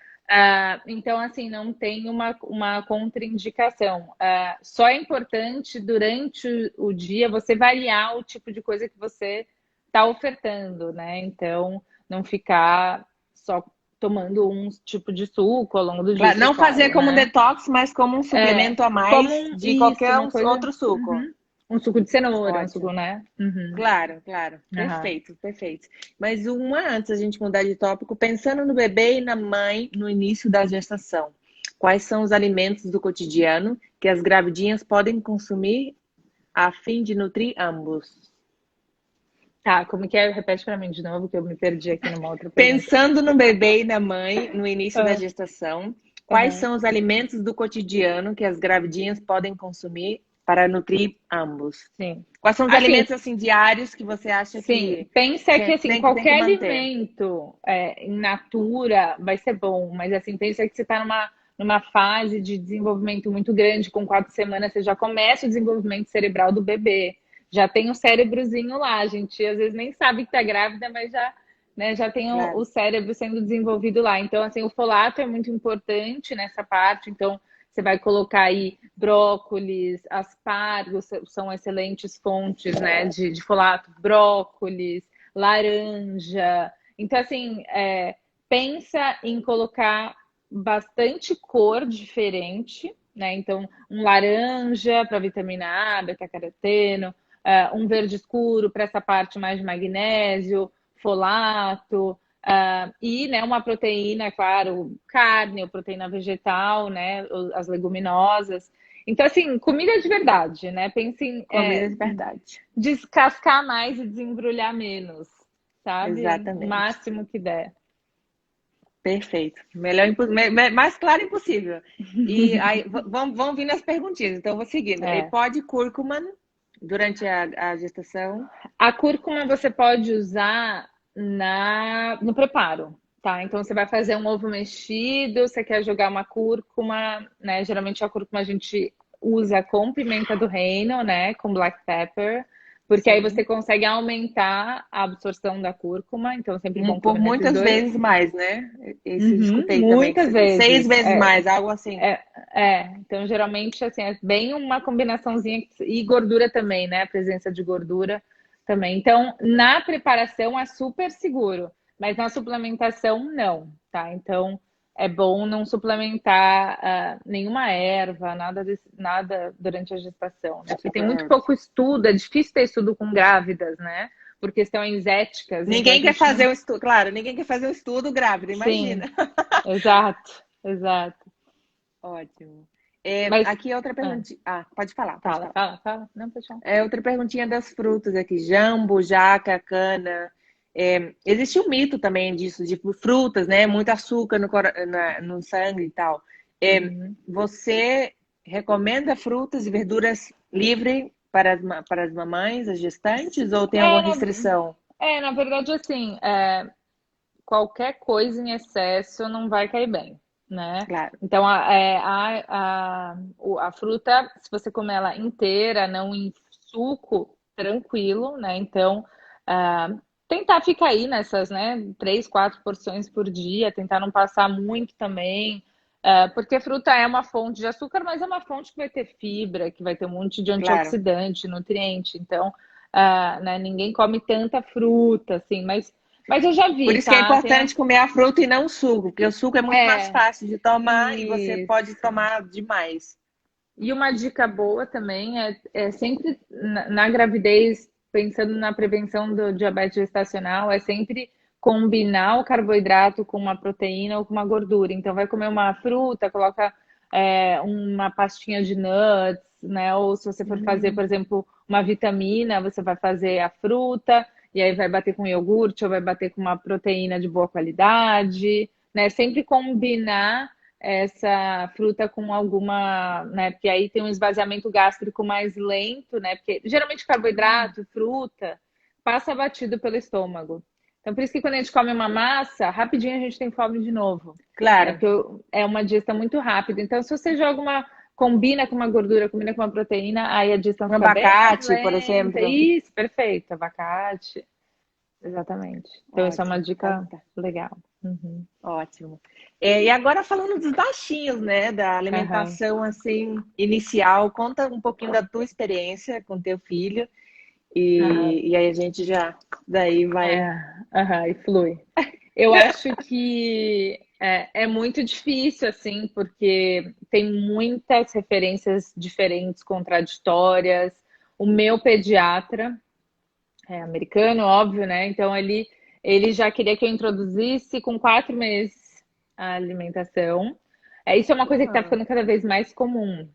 Então, assim, não tem uma contraindicação. Só é importante, durante o dia, você variar o tipo de coisa que você está ofertando, né? Então, não ficar só tomando um tipo de suco ao longo do dia, Claro, isso é não fazer claro, como um né? detox, mas como um suplemento a Como mais de isso, qualquer uma coisa. outro suco. Uhum. Um suco de cenoura, um Ótimo. suco, né? Uhum. Claro, claro. Aham. Perfeito, perfeito. Mas uma antes a gente mudar de tópico, pensando no bebê e na mãe no início da gestação, quais são os alimentos do cotidiano que as gravidinhas podem consumir a fim de nutrir ambos? Tá, como que é? Repete para mim de novo, que eu me perdi aqui numa outra pergunta. Pensando no bebê e na mãe no início da Ah, gestação, quais aham. são os alimentos do cotidiano que as gravidinhas podem consumir para nutrir ambos? Sim. Quais são os Assim, alimentos assim diários que você acha sim, pensa que assim, tem que qualquer manter? alimento in natura vai ser bom, mas assim, pensa que você está numa fase de desenvolvimento muito grande, com 4 semanas você já começa o desenvolvimento cerebral do bebê. Já tem o cérebrozinho lá, a gente às vezes nem sabe que está grávida, mas já, né, já tem o Claro. cérebro sendo desenvolvido lá. Então, assim, o folato é muito importante nessa parte, então você vai colocar aí brócolis, aspargos, são excelentes fontes, né, de folato, brócolis, laranja. Então, assim, pensa em colocar bastante cor diferente, né? Então, um laranja para vitamina A, beta-caroteno, um verde escuro para essa parte mais de magnésio, folato, e né, uma proteína, é claro, carne ou proteína vegetal, né, as leguminosas. Então, assim, comida de verdade, né? Pense em Comida de verdade. descascar mais e desembrulhar menos, sabe? O Exatamente. máximo que der. Perfeito. Mais claro impossível. E aí, vamos vir nas perguntinhas. Então, eu vou seguindo. E É. pode cúrcuma durante a gestação? A cúrcuma você pode usar no preparo, tá? Então você vai fazer um ovo mexido, você quer jogar uma cúrcuma, né? Geralmente a cúrcuma a gente usa com pimenta do reino, né? Com black pepper, porque aí você Sim. consegue aumentar a absorção da cúrcuma, então é sempre bom Por comer esses muitas dois. vezes mais, né? Isso eu Uhum, escutei também. muitas 6 vezes. vezes mais, algo assim. Então geralmente assim, é bem uma combinaçãozinha e gordura também, né? A presença de gordura também. Então, na preparação é super seguro, mas na suplementação não, tá? Então, é bom não suplementar nenhuma erva, nada durante a gestação, né? Porque tem muito Certo. pouco estudo, é difícil ter estudo com grávidas, né? Por questões éticas, então a Ninguém quer gente fazer não. um estudo, claro, ninguém quer fazer um estudo grávida, Sim, imagina. exato, exato. Ótimo. Mas, Aqui é outra ah, perguntinha. Ah, pode falar, pode fala, falar. fala, fala. Não, pessoal. É outra perguntinha das frutas aqui. Jambo, jaca, cana. Existe um mito também disso, de frutas, né? Muito açúcar no sangue e tal. Uhum. Você recomenda frutas e verduras livre para as mamães, as gestantes, ou tem alguma É, restrição? na verdade, assim, qualquer coisa em excesso não vai cair bem, né? Claro. Então, a fruta, se você comer ela inteira, não em suco, tranquilo, né? Então, ah, tentar ficar aí nessas, né, 3, 4 porções por dia, tentar não passar muito também, porque fruta é uma fonte de açúcar, mas é uma fonte que vai ter fibra, que vai ter um monte de Claro. antioxidante, nutriente. Então, né, ninguém come tanta fruta, assim, mas eu já Por vi, isso que é tá? importante comer a fruta e não o suco, porque o suco é muito mais É, fácil de tomar e você pode isso. tomar demais. E uma dica boa também é sempre na gravidez, pensando na prevenção do diabetes gestacional, é sempre combinar o carboidrato com uma proteína ou com uma gordura. Então, vai comer uma fruta, coloca uma pastinha de nuts, né? Ou se você for fazer, por exemplo, uma vitamina, você vai fazer a fruta, e aí vai bater com iogurte ou vai bater com uma proteína de boa qualidade, né? Sempre combinar essa fruta com alguma, né? Porque aí tem um esvaziamento gástrico mais lento, né? Porque geralmente carboidrato, fruta, passa batido pelo estômago. Então, por isso que quando a gente come uma massa, rapidinho a gente tem fome de novo, né? Claro, Porque é uma digestão muito rápida. Então, se você joga combina com uma gordura, combina com uma proteína, aí a digestão um fica bem mais abacate, por lenta. exemplo. Isso, perfeito, abacate. Exatamente. Então, isso é uma Ótimo. Então dica tá. legal. Uhum. Ótimo. E agora falando dos baixinhos, né, da Aham. alimentação assim inicial, conta um pouquinho da tua experiência com teu filho Aham. e aí a gente já daí vai. Aham, e flui. Eu acho que é muito difícil, assim, porque tem muitas referências diferentes, contraditórias. o meu pediatra, americano, óbvio, né? Então ele já queria que eu introduzisse com 4 meses a alimentação. Isso é uma coisa que está ficando cada vez mais comum.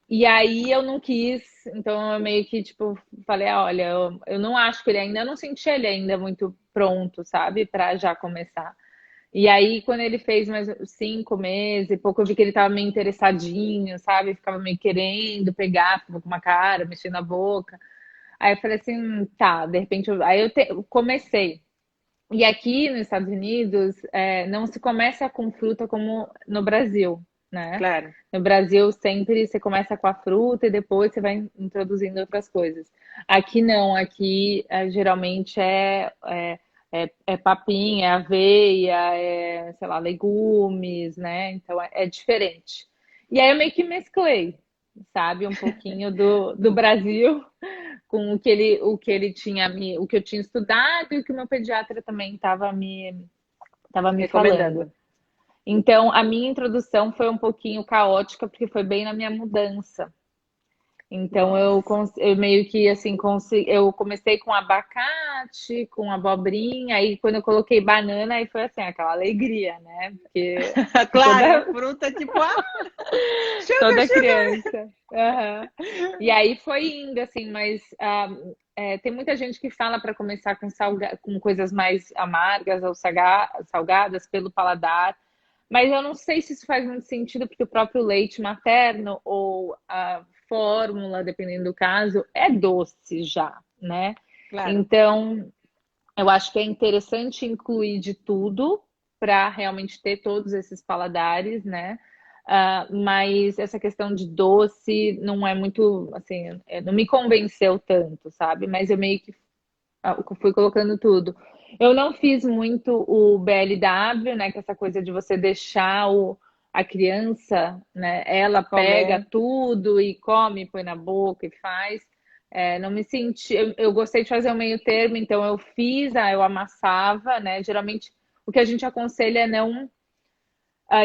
E aí eu não quis, então eu meio que, tipo, falei, olha, eu não acho que eu não senti ele ainda muito pronto, sabe, para já começar. E aí, quando ele fez mais 5 meses e pouco, eu vi que ele tava meio interessadinho, sabe, ficava meio querendo pegar, ficava com uma cara, mexendo na boca. Aí eu falei assim, tá, de repente, eu comecei. E aqui nos Estados Unidos, não se começa com fruta como no Brasil, né? Claro. No Brasil, sempre você começa com a fruta e depois você vai introduzindo outras coisas. Aqui não, aqui geralmente é papinha, é aveia, sei lá, legumes, né? Então é diferente. E aí eu meio que mesclei, sabe? Um pouquinho do Brasil com o que ele tinha o que eu tinha estudado e o que o meu pediatra também estava me falando. Recomendando. Então, a minha introdução foi um pouquinho caótica, porque foi bem na minha mudança. Então, eu meio que, assim, eu comecei com abacate, com abobrinha, aí quando eu coloquei banana, aí foi assim, aquela alegria, né? Porque Claro, fruta tipo, toda criança. Uhum. E aí foi indo, assim, mas tem muita gente que fala para começar com coisas mais amargas ou salgadas pelo paladar. Mas eu não sei se isso faz muito sentido, porque o próprio leite materno ou a fórmula, dependendo do caso, é doce já, né? claro. Então, eu acho que é interessante incluir de tudo para realmente ter todos esses paladares, né? Mas essa questão de doce não é muito, assim, não me convenceu tanto, sabe? Mas eu meio que fui colocando tudo. Eu não fiz muito o BLW, né? Que é essa coisa de você deixar a criança, né? Ela pega tudo e come, põe na boca e faz. Não me senti. Eu gostei de fazer o meio termo, então eu amassava, né? Geralmente o que a gente aconselha é não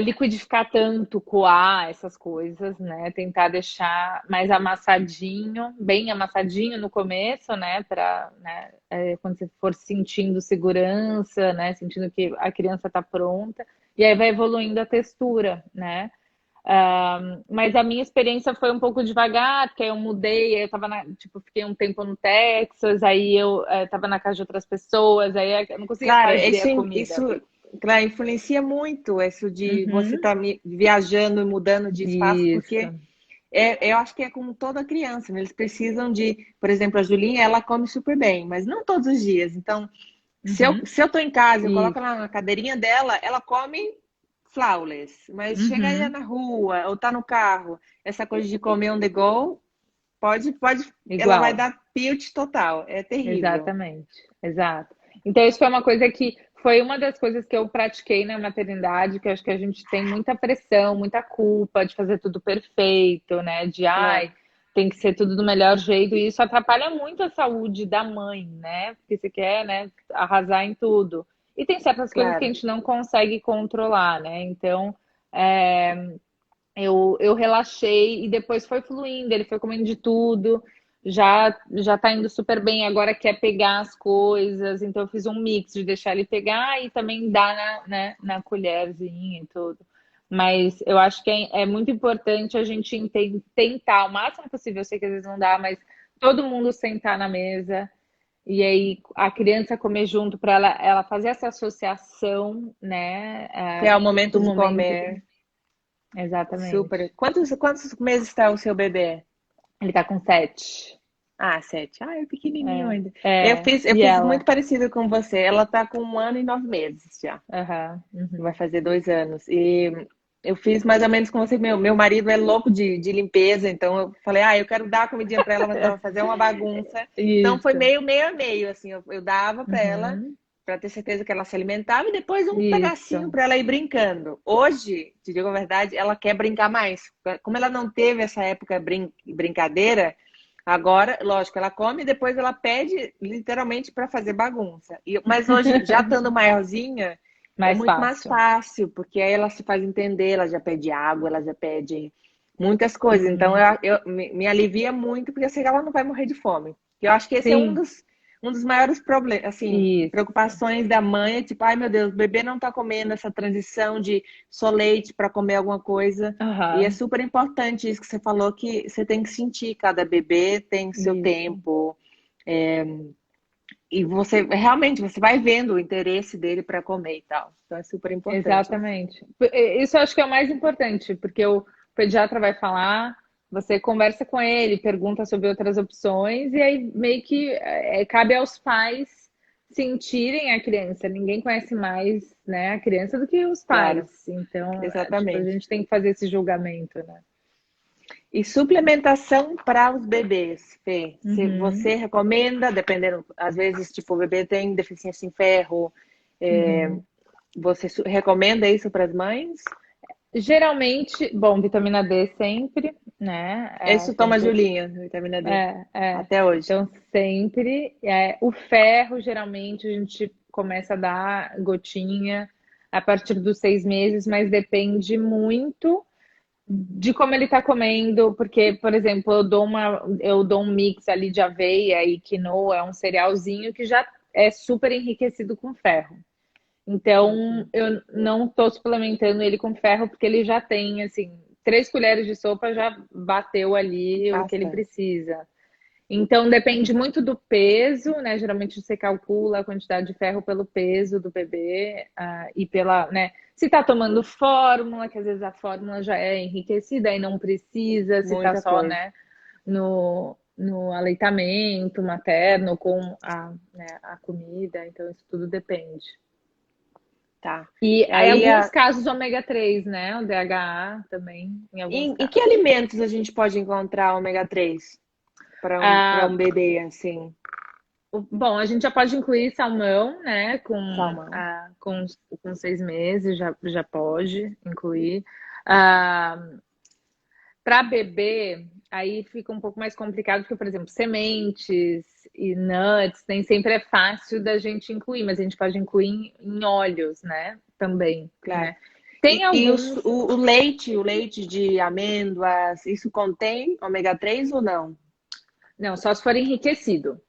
liquidificar tanto, coar, essas coisas, né? Tentar deixar mais amassadinho, bem amassadinho no começo, né? Para, né? Quando você for sentindo segurança, né? Sentindo que a criança está pronta, e aí vai evoluindo a textura, né? Mas a minha experiência foi um pouco devagar, porque aí eu mudei, aí eu tava fiquei um tempo no Texas, aí eu tava na casa de outras pessoas, aí eu não conseguia fazer a comida. Isso, claro, influencia muito isso de você estar viajando e mudando de espaço, porque eu acho que é como toda criança, né? Eles precisam por exemplo, a Julinha, ela come super bem, mas não todos os dias. Então, se eu tô em casa, eu coloco ela na cadeirinha dela, ela come flawless, mas chega aí na rua ou tá no carro, essa coisa de comer on the go, pode, ela vai dar tilt total, é terrível. Exatamente, exato. Então, isso foi uma coisa que foi uma das coisas que eu pratiquei na maternidade, que eu acho que a gente tem muita pressão, muita culpa de fazer tudo perfeito, né? Tem que ser tudo do melhor jeito, e isso atrapalha muito a saúde da mãe, né? Porque você quer, né, arrasar em tudo. E tem certas coisas que a gente não consegue controlar, né? Então, eu relaxei e depois foi fluindo, ele foi comendo de tudo, já tá indo super bem, agora quer pegar as coisas, então eu fiz um mix de deixar ele pegar e também dar na colherzinha e tudo. Mas eu acho que é muito importante a gente tentar o máximo possível, eu sei que às vezes não dá, mas todo mundo sentar na mesa e aí a criança comer junto para ela fazer essa associação, né? Que é o momento de comer. Exatamente. Super. Quantos meses está o seu bebê? Ele tá com 7. 7. É pequenininho ainda. Eu fiz muito parecido com você. Ela tá com 1 ano e 9 meses já. Vai fazer 2 anos. E eu fiz mais ou menos com você. Meu marido é louco de limpeza, então eu falei, eu quero dar comidinha para ela, mas ela vai fazer uma bagunça. Então foi meio a meio, assim. Eu dava para ela, para ter certeza que ela se alimentava, e depois um pedacinho para ela ir brincando. Hoje, te digo a verdade, ela quer brincar mais. Como ela não teve essa época brincadeira, agora, lógico, ela come e depois ela pede literalmente para fazer bagunça. Mas hoje, já estando maiorzinha, é muito mais fácil, porque aí ela se faz entender, ela já pede água, ela já pede muitas coisas. Então, Uhum. me alivia muito, porque eu sei que ela não vai morrer de fome. Eu acho que esse é Sim, um dos maiores problemas, assim, isso. preocupações da mãe, é tipo, ai meu Deus, o bebê não tá comendo essa transição de só leite para comer alguma coisa. E é Aham, super importante isso que você falou, que você tem que sentir, cada bebê tem seu isso. tempo. E você realmente você vai vendo o interesse dele para comer e tal. Então é super importante isso. Exatamente. Isso eu acho que é o mais importante, porque o pediatra vai falar, você conversa com ele, pergunta sobre outras opções, e aí meio que cabe aos pais sentirem a criança. Ninguém conhece mais, né, a criança do que os Claro, pais. Então, tipo, a exatamente. gente tem que fazer esse julgamento, né? E suplementação para os bebês, Fê. Se Uhum, você recomenda, dependendo, às vezes, tipo, o bebê tem deficiência em ferro, uhum. você recomenda isso para as mães? Geralmente, bom, vitamina D sempre, né? Isso toma Julinha, vitamina D, É. até hoje. Então, sempre. O ferro, geralmente, a gente começa a dar gotinha a partir dos 6 meses, mas depende muito de como ele está comendo, porque, por exemplo, eu dou um mix ali de aveia e quinoa, é um cerealzinho que já é super enriquecido com ferro. Então, Uhum. eu não estou suplementando ele com ferro, porque ele já tem, assim, 3 colheres de sopa já bateu ali o que ele Bastante. precisa. Então, depende muito do peso, né? Geralmente você calcula a quantidade de ferro pelo peso do bebê, e pela, né? Se tá tomando fórmula, que às vezes a fórmula já é enriquecida e não precisa, se tá Muita só, coisa. né, no aleitamento materno com a comida. Então, isso tudo depende. Tá. E em Aí, alguns casos, ômega 3, né? O DHA também, em alguns em que casos. alimentos a gente pode encontrar ômega 3 para Ah, um bebê assim? Bom, a gente já pode incluir salmão, né? Salmão. Com 6 meses, já pode incluir. Ah, para bebê, aí fica um pouco mais complicado, porque, por exemplo, sementes e nuts, nem sempre é fácil da gente incluir, mas a gente pode incluir em óleos, né? Também, Claro. né? Tem E alguns. o leite de amêndoas, isso contém ômega 3 ou não? Não, só se for enriquecido.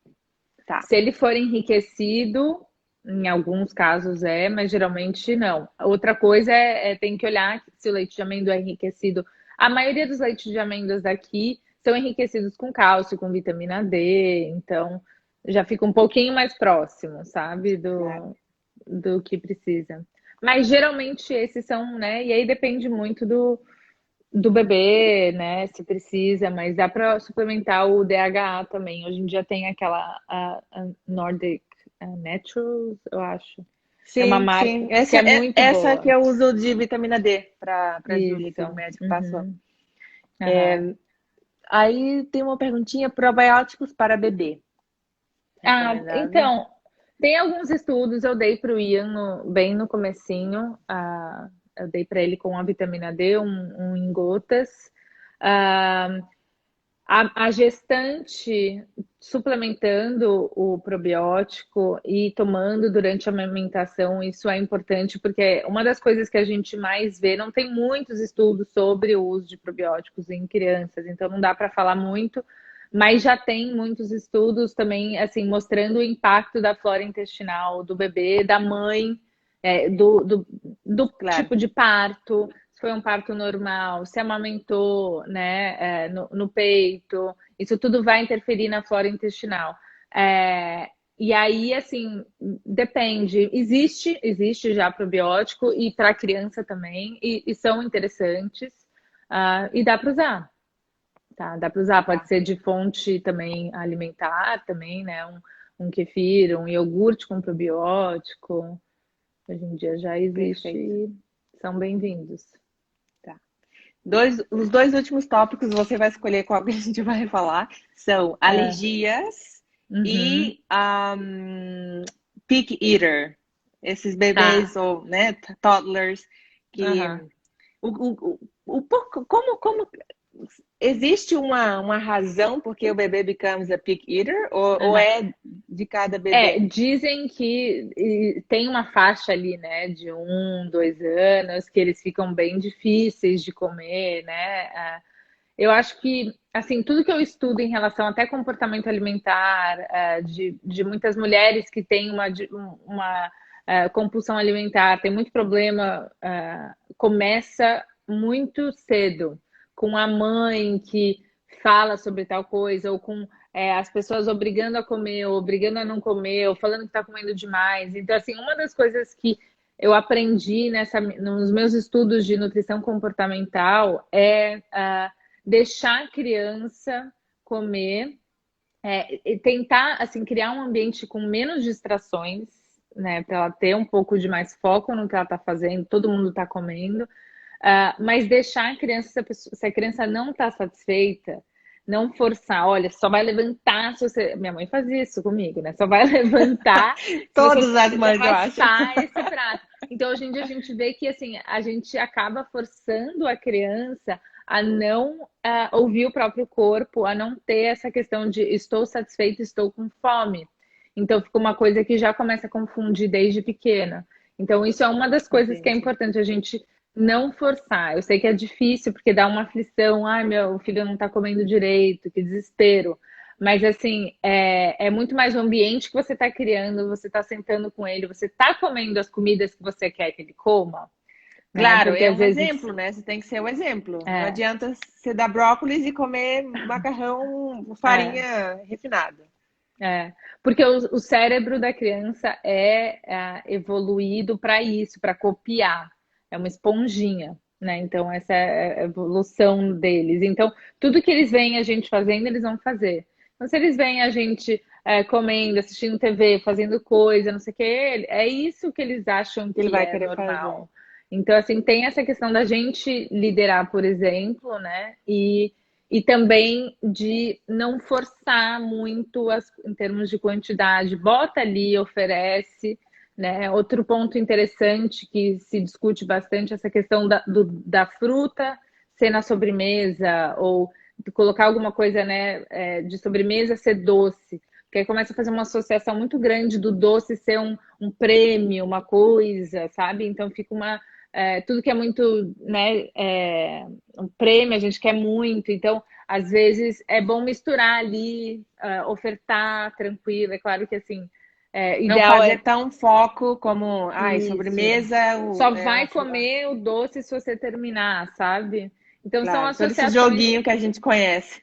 Tá. Se ele for enriquecido, em alguns casos mas geralmente não. Outra coisa tem que olhar se o leite de amêndoa é enriquecido. A maioria dos leites de amêndoas daqui são enriquecidos com cálcio, com vitamina D, então já fica um pouquinho mais próximo, sabe, Claro. do que precisa. Mas geralmente esses são, né? E aí depende muito do bebê, né? Se precisa, mas dá para suplementar o DHA também. Hoje em dia tem aquela a Nordic Naturals, eu acho. É uma Sim, marca sim. que é muito Essa que boa. eu uso de vitamina D para Júlia, que o Isso. médico passou. Uhum. Aham. Aí tem uma perguntinha: probióticos para bebê. Recomendado? Então, tem alguns estudos, eu dei para o Ian bem no comecinho, eu dei para ele com a vitamina D, um em gotas. Ah, a gestante suplementando o probiótico e tomando durante a amamentação, isso é importante, porque uma das coisas que a gente mais vê, não tem muitos estudos sobre o uso de probióticos em crianças, então não dá para falar muito, mas já tem muitos estudos também, assim, mostrando o impacto da flora intestinal do bebê, da mãe, do Claro. tipo de parto, se foi um parto normal, se amamentou, né, no peito, isso tudo vai interferir na flora intestinal. E aí, assim, depende. Existe já probiótico e para criança também, e são interessantes, e dá para usar. Tá, dá para usar, pode Tá. ser de fonte também alimentar, também, né? Um kefir, um iogurte com probiótico. Hoje em dia já existe Perfeito. e são bem-vindos. Tá. Os dois últimos tópicos, você vai escolher qual que a gente vai falar, são É. alergias Uhum. e pick eater. Esses bebês Tá. ou, né, toddlers que Aham. como existe uma razão porque o bebê becomes a pick eater ou Aham. é de cada bebê? Dizem que tem uma faixa ali, né, de 1, 2 anos, que eles ficam bem difíceis de comer, né? eu acho que, assim, tudo que eu estudo em relação até comportamento alimentar, de muitas mulheres que têm uma compulsão alimentar, tem muito problema, começa muito cedo, com a mãe que fala sobre tal coisa, ou com as pessoas obrigando a comer, ou obrigando a não comer, ou falando que está comendo demais. Então, assim, uma das coisas que eu aprendi nos meus estudos de nutrição comportamental deixar a criança comer, e tentar assim criar um ambiente com menos distrações, né, para ela ter um pouco de mais foco no que ela está fazendo, todo mundo está comendo, mas deixar a criança, se a criança não está satisfeita, não forçar, olha, só vai levantar se você. Minha mãe fazia isso comigo, né? Só vai levantar se Todas você as mães, eu acho. arrastar esse prato. Então, hoje em dia, a gente vê que assim, a gente acaba forçando a criança a não ouvir o próprio corpo, a não ter essa questão de estou satisfeita, estou com fome. Então, fica uma coisa que já começa a confundir desde pequena. Então, isso é uma das coisas que é importante a gente não forçar. Eu sei que é difícil, porque dá uma aflição. Ai, meu filho não tá comendo direito, que desespero. Mas, assim, é muito mais o ambiente que você está criando, você está sentando com ele, você está comendo as comidas que você quer que ele coma. Claro, Porque, é às um vezes, exemplo, né? Você tem que ser o exemplo. Não adianta você dar brócolis e comer macarrão com farinha refinada. Porque o cérebro da criança evoluído para isso, para copiar. É uma esponjinha, né? Então, essa é a evolução deles. Então, tudo que eles veem a gente fazendo, eles vão fazer. Então, se eles veem a gente comendo, assistindo TV, fazendo coisa, não sei o quê, é isso que eles acham Ele que vai é querer normal. fazer. Então, assim, tem essa questão da gente liderar, por exemplo, né? E também de não forçar muito em termos de quantidade. Bota ali, oferece, né? Outro ponto interessante que se discute bastante é essa questão da fruta ser na sobremesa, ou colocar alguma coisa, né, de sobremesa ser doce. Porque aí começa a fazer uma associação muito grande do doce ser um prêmio, uma coisa, sabe? Então fica tudo que é muito, né, um prêmio, a gente quer muito. Então, às vezes, é bom misturar ali, ofertar tranquilo. É claro que, assim, Não ideal fazer tão foco como, isso. sobremesa, Só vai comer o doce se você terminar, sabe? Então, são claro, todo esse joguinho que a gente conhece.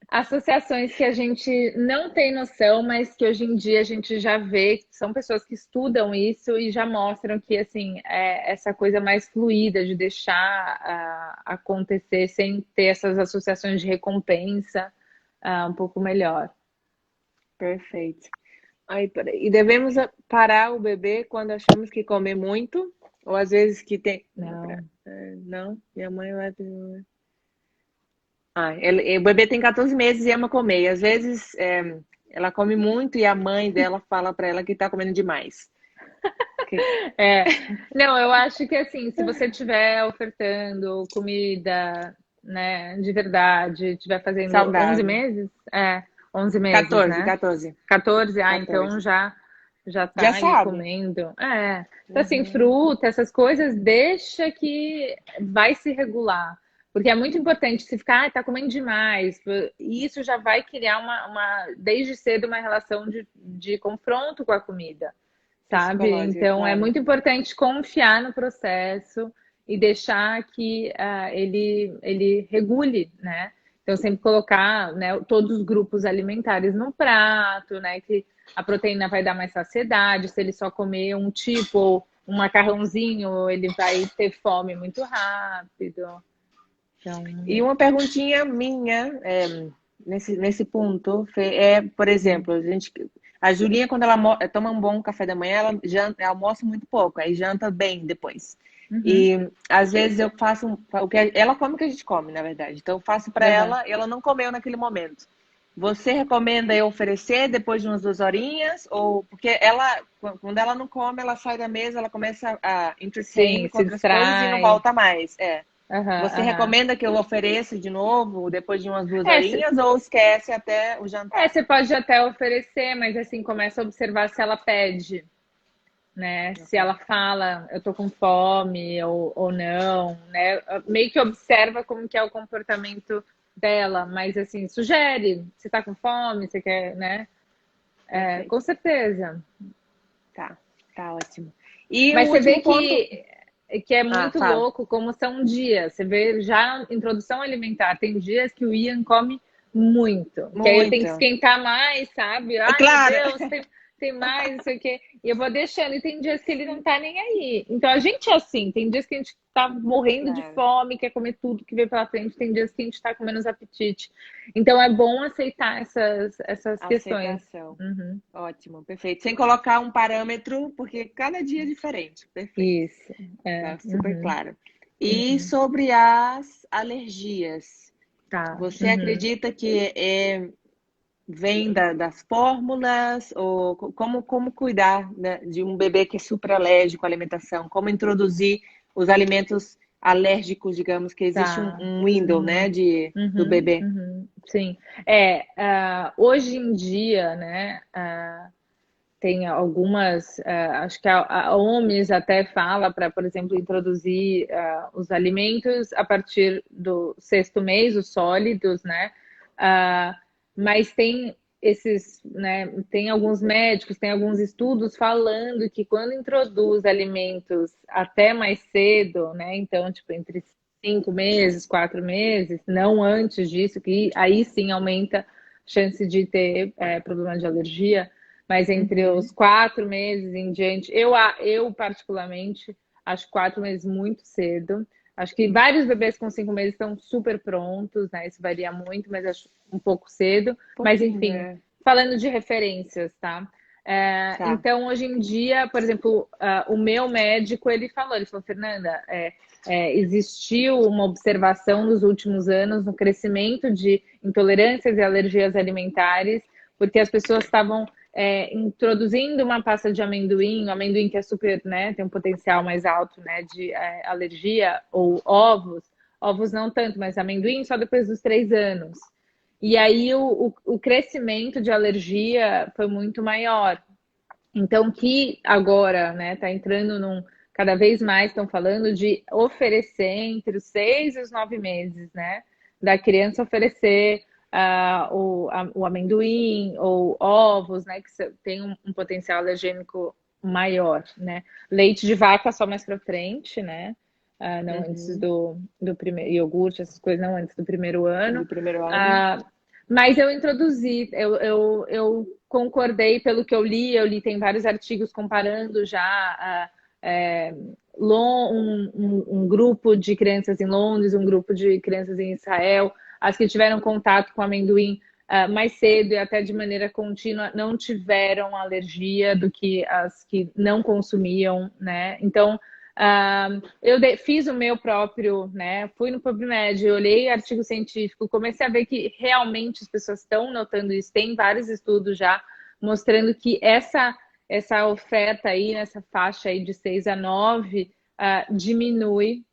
associações que a gente não tem noção, mas que hoje em dia a gente já vê, são pessoas que estudam isso e já mostram que, assim, essa coisa mais fluida de deixar acontecer sem ter essas associações de recompensa, um pouco melhor. Perfeito. E devemos parar o bebê quando achamos que come muito, ou às vezes que tem. Não, minha mãe vai. O bebê tem 14 meses e ama comer. E às vezes ela come muito e a mãe dela fala para ela que tá comendo demais. Não, eu acho que assim, se você estiver ofertando comida, né, de verdade, estiver fazendo 11 Saudável. meses, 11 meses, 14, né? 14. 14, 14. então já tá Já aí sabe. comendo. Então, assim, fruta, essas coisas, deixa que vai se regular. Porque é muito importante se ficar, tá comendo demais. E isso já vai criar desde cedo, uma relação de confronto com a comida, sabe? Psicológica, Então, é claro. muito importante confiar no processo e deixar que ele regule, né? Então, sempre colocar, né, todos os grupos alimentares no prato, né? Que a proteína vai dar mais saciedade. Se ele só comer um tipo, ou um macarrãozinho, ele vai ter fome muito rápido. Então... E uma perguntinha minha nesse ponto por exemplo, a Julinha, quando ela toma um bom café da manhã, ela almoça muito pouco, aí janta bem depois. E às vezes eu faço o que ela come, o que a gente come, na verdade. Então eu faço para ela, e ela não comeu naquele momento. Você recomenda eu oferecer depois de umas 2 horinhas? Ou porque quando ela não come, ela sai da mesa, ela começa a entertain com outras coisas e não volta mais. Você recomenda que eu ofereça de novo depois de umas 2 horinhas ou esquece até o jantar? Você pode até oferecer, mas assim, começa a observar se ela pede. né? Se ela fala, eu tô com fome ou não, né? Meio que observa como que é o comportamento dela, mas assim, sugere, você tá com fome, você quer, né? Perfeito. Com certeza. Tá ótimo. E o Mas você vê último ponto. que é muito Fala. louco como são dias. Você vê já introdução alimentar. Tem dias que o Ian come muito. Que aí eu tenho que Muito. esquentar mais, sabe? Ai, meu Claro. Deus, tem mais, não sei o quê. E eu vou deixando. E tem dias que ele não tá nem aí. Então a gente é assim. Tem dias que a gente tá morrendo de Claro. fome, quer comer tudo que vem pela frente. Tem dias que a gente tá com menos apetite. Então é bom aceitar essas questões. Aceitação. Uhum. Ótimo, perfeito. Sem colocar um parâmetro, porque cada dia é diferente. Perfeito. Isso. Tá super Uhum. claro. E sobre as alergias, Tá. você Uhum. acredita que vem das fórmulas? Ou como cuidar, né, de um bebê que é super alérgico à alimentação? Como introduzir os alimentos alérgicos, digamos, que existe um, Tá. um window, né, do Uhum, bebê? uhum, sim. Hoje em dia, né, tem algumas, acho que a OMS até fala para, por exemplo, introduzir os alimentos a partir do sexto mês, os sólidos, né? Ah, mas tem esses, né, tem alguns médicos, tem alguns estudos falando que quando introduz alimentos até mais cedo, né? Então, tipo, entre 5 meses, 4 meses, não antes disso, que aí sim aumenta a chance de ter problema de alergia, mas entre Uhum. os 4 meses em diante, eu particularmente acho 4 meses muito cedo. Acho que vários bebês com 5 meses estão super prontos, né? Isso varia muito, mas acho um pouco cedo. Mas Pouquinho, enfim, falando de referências, tá? Tá. Então, hoje em dia, por exemplo, o meu médico, ele falou, Fernanda, existiu uma observação nos últimos anos no crescimento de intolerâncias e alergias alimentares, porque as pessoas estavam introduzindo uma pasta de amendoim, o amendoim que é super, né, tem um potencial mais alto, né, de alergia, ou ovos não tanto, mas amendoim só depois dos 3 anos. E aí o crescimento de alergia foi muito maior. Então, que agora, né, tá entrando cada vez mais estão falando de oferecer entre os 6 e os 9 meses, né, da criança oferecer o amendoim ou ovos, né, que tem um potencial alergênico maior, né. Leite de vaca só mais para frente, né, não antes Uhum. do primeiro, iogurte, essas coisas não antes do primeiro ano. Do primeiro ano. Ah, mas eu introduzi, eu concordei pelo que eu li, tem vários artigos comparando já um grupo de crianças em Londres, um grupo de crianças em Israel, as que tiveram contato com amendoim mais cedo e até de maneira contínua não tiveram alergia do que as que não consumiam, né? Então, eu fiz o meu próprio, né? Fui no PubMed, olhei artigo científico, comecei a ver que realmente as pessoas estão notando isso. Tem vários estudos já mostrando que essa oferta aí, nessa faixa aí de 6 a 9, diminui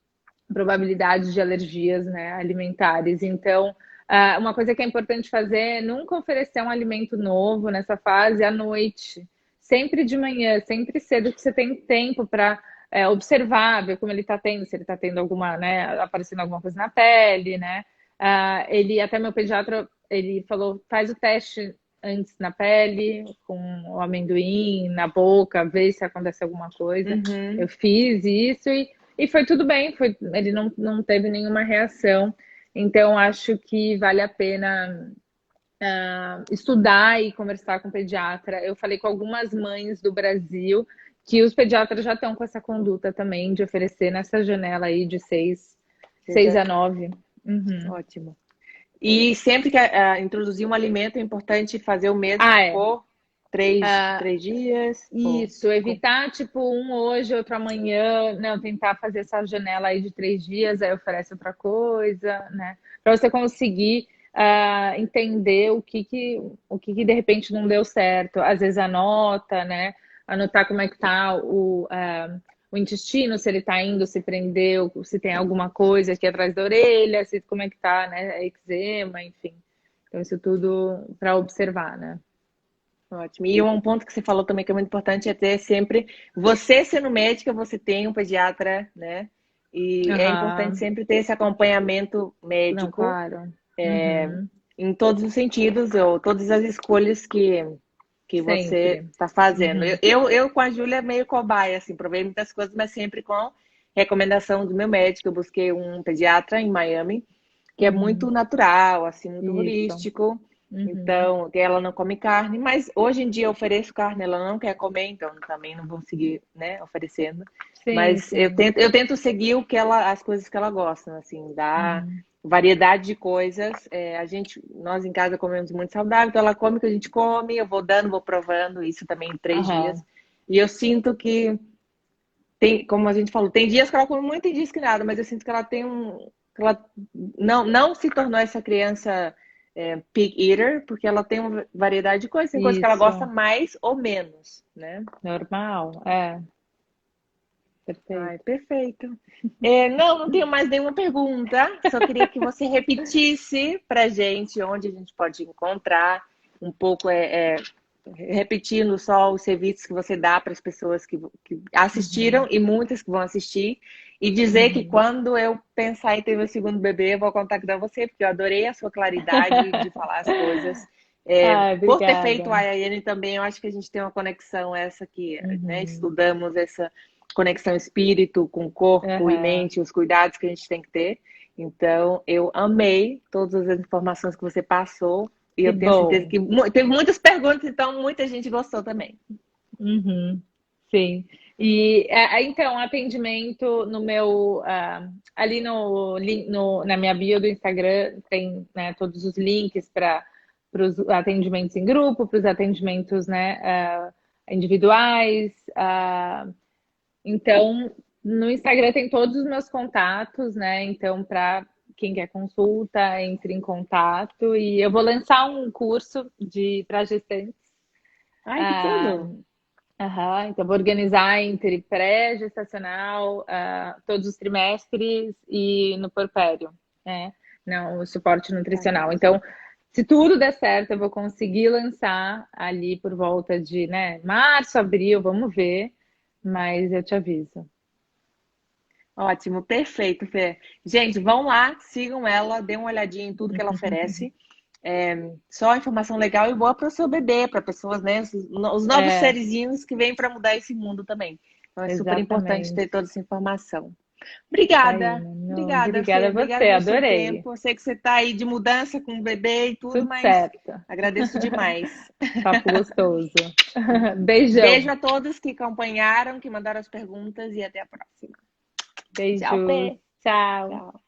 a probabilidade de alergias, né, alimentares. Então, uma coisa que é importante fazer é nunca oferecer um alimento novo nessa fase à noite. Sempre de manhã, sempre cedo, que você tem tempo para observar, ver como ele está tendo, se ele está tendo alguma, né, aparecendo alguma coisa na pele, né? Até meu pediatra, ele falou, faz o teste antes na pele, com o amendoim, na boca, ver se acontece alguma coisa. Eu Uhum. fiz isso e foi tudo bem, ele não teve nenhuma reação. Então, acho que vale a pena estudar e conversar com o pediatra. Eu falei com algumas mães do Brasil que os pediatras já estão com essa conduta também de oferecer nessa janela aí de 6 a 9. Uhum. Ótimo. E sempre que introduzir um alimento é importante fazer o mesmo Ah, é. por três dias. Isso, evitar tipo um hoje, outro amanhã, não, tentar fazer essa janela aí de 3 dias, aí oferece outra coisa, né? Para você conseguir entender o que de repente não deu certo. Às vezes anota, né? Anotar como é que tá o intestino, se ele tá indo, se prendeu, se tem alguma coisa aqui atrás da orelha, se como é que tá, né? Eczema, enfim. Então, isso tudo para observar, né? Ótimo. E um ponto que você falou também que é muito importante é ter sempre, você sendo médica, você tem um pediatra, né? E é importante Aham. sempre ter esse acompanhamento Não, médico claro. Uhum. em todos os sentidos, ou todas as escolhas que você Sempre. está fazendo. Uhum. Eu com a Júlia meio cobaia, assim, provei muitas coisas, mas sempre com recomendação do meu médico. Eu busquei um pediatra em Miami, que é muito Uhum. natural, assim, muito Isso. holístico. Uhum. Então, que ela não come carne, mas hoje em dia eu ofereço carne, ela não quer comer, então também não vou seguir, né, oferecendo. Sim, Mas sim. eu tento seguir o que ela, as coisas que ela gosta, assim, dar Uhum. variedade de coisas. Nós em casa comemos muito saudável, então ela come o que a gente come, eu vou dando, vou provando, isso também em 3 dias. Aham. E eu sinto que tem, como a gente falou, tem dias que ela come muito e dias que nada, mas eu sinto que ela tem que ela não se tornou essa criança pig eater, porque ela tem uma variedade de coisas, tem coisas que ela gosta Isso. mais ou menos, né? Normal. É. Ai, Perfeito. perfeito. Não tenho mais nenhuma pergunta. Só queria que você repetisse para gente onde a gente pode encontrar um pouco, repetindo só os serviços que você dá para as pessoas que assistiram Uhum. e muitas que vão assistir. E dizer que Uhum. quando eu pensar em ter meu segundo bebê, eu vou contactar você, porque eu adorei a sua claridade de falar as coisas. Ai, Por ter feito obrigada. a IAN também, eu acho que a gente tem uma conexão essa que, né, Uhum. estudamos essa conexão espírito com corpo e Aham. mente, os cuidados que a gente tem que ter. Então, eu amei todas as informações que você passou e Que eu tenho certeza bom. que teve muitas perguntas, então muita gente gostou também. Uhum. Sim. E então, atendimento no meu ali na minha bio do Instagram tem, né, todos os links para os atendimentos em grupo, para os atendimentos, né, individuais. Então, no Instagram tem todos os meus contatos, né? Então, para quem quer consulta, entre em contato. E eu vou lançar um curso de para gestantes. Ai, que tudo! Aham, então, vou organizar entre pré-gestacional, todos os trimestres e no puerpério, né? Não, o suporte Ai, que nutricional. Então, ótimo. se tudo der certo, eu vou conseguir lançar ali por volta de, né, março, abril, vamos ver, mas eu te aviso. Ótimo, perfeito, Fê. Gente, vão lá, sigam ela, dêem uma olhadinha em tudo que ela oferece. Só informação legal e boa para o seu bebê, para pessoas, né? Os novos É, serizinhos que vêm para mudar esse mundo também. Então é super importante ter exatamente. toda essa informação. Isso aí, Obrigada, Manu. obrigada, Obrigada Fê. a Obrigada você, pelo seu adorei. tempo. Eu sei que você está aí de mudança com o bebê e tudo, Tudo mas certo. agradeço demais. Papo gostoso. Beijo Beijão. a todos que acompanharam, que mandaram as perguntas e até a próxima. Tchau, Beijos. Fê. Tchau. Tchau.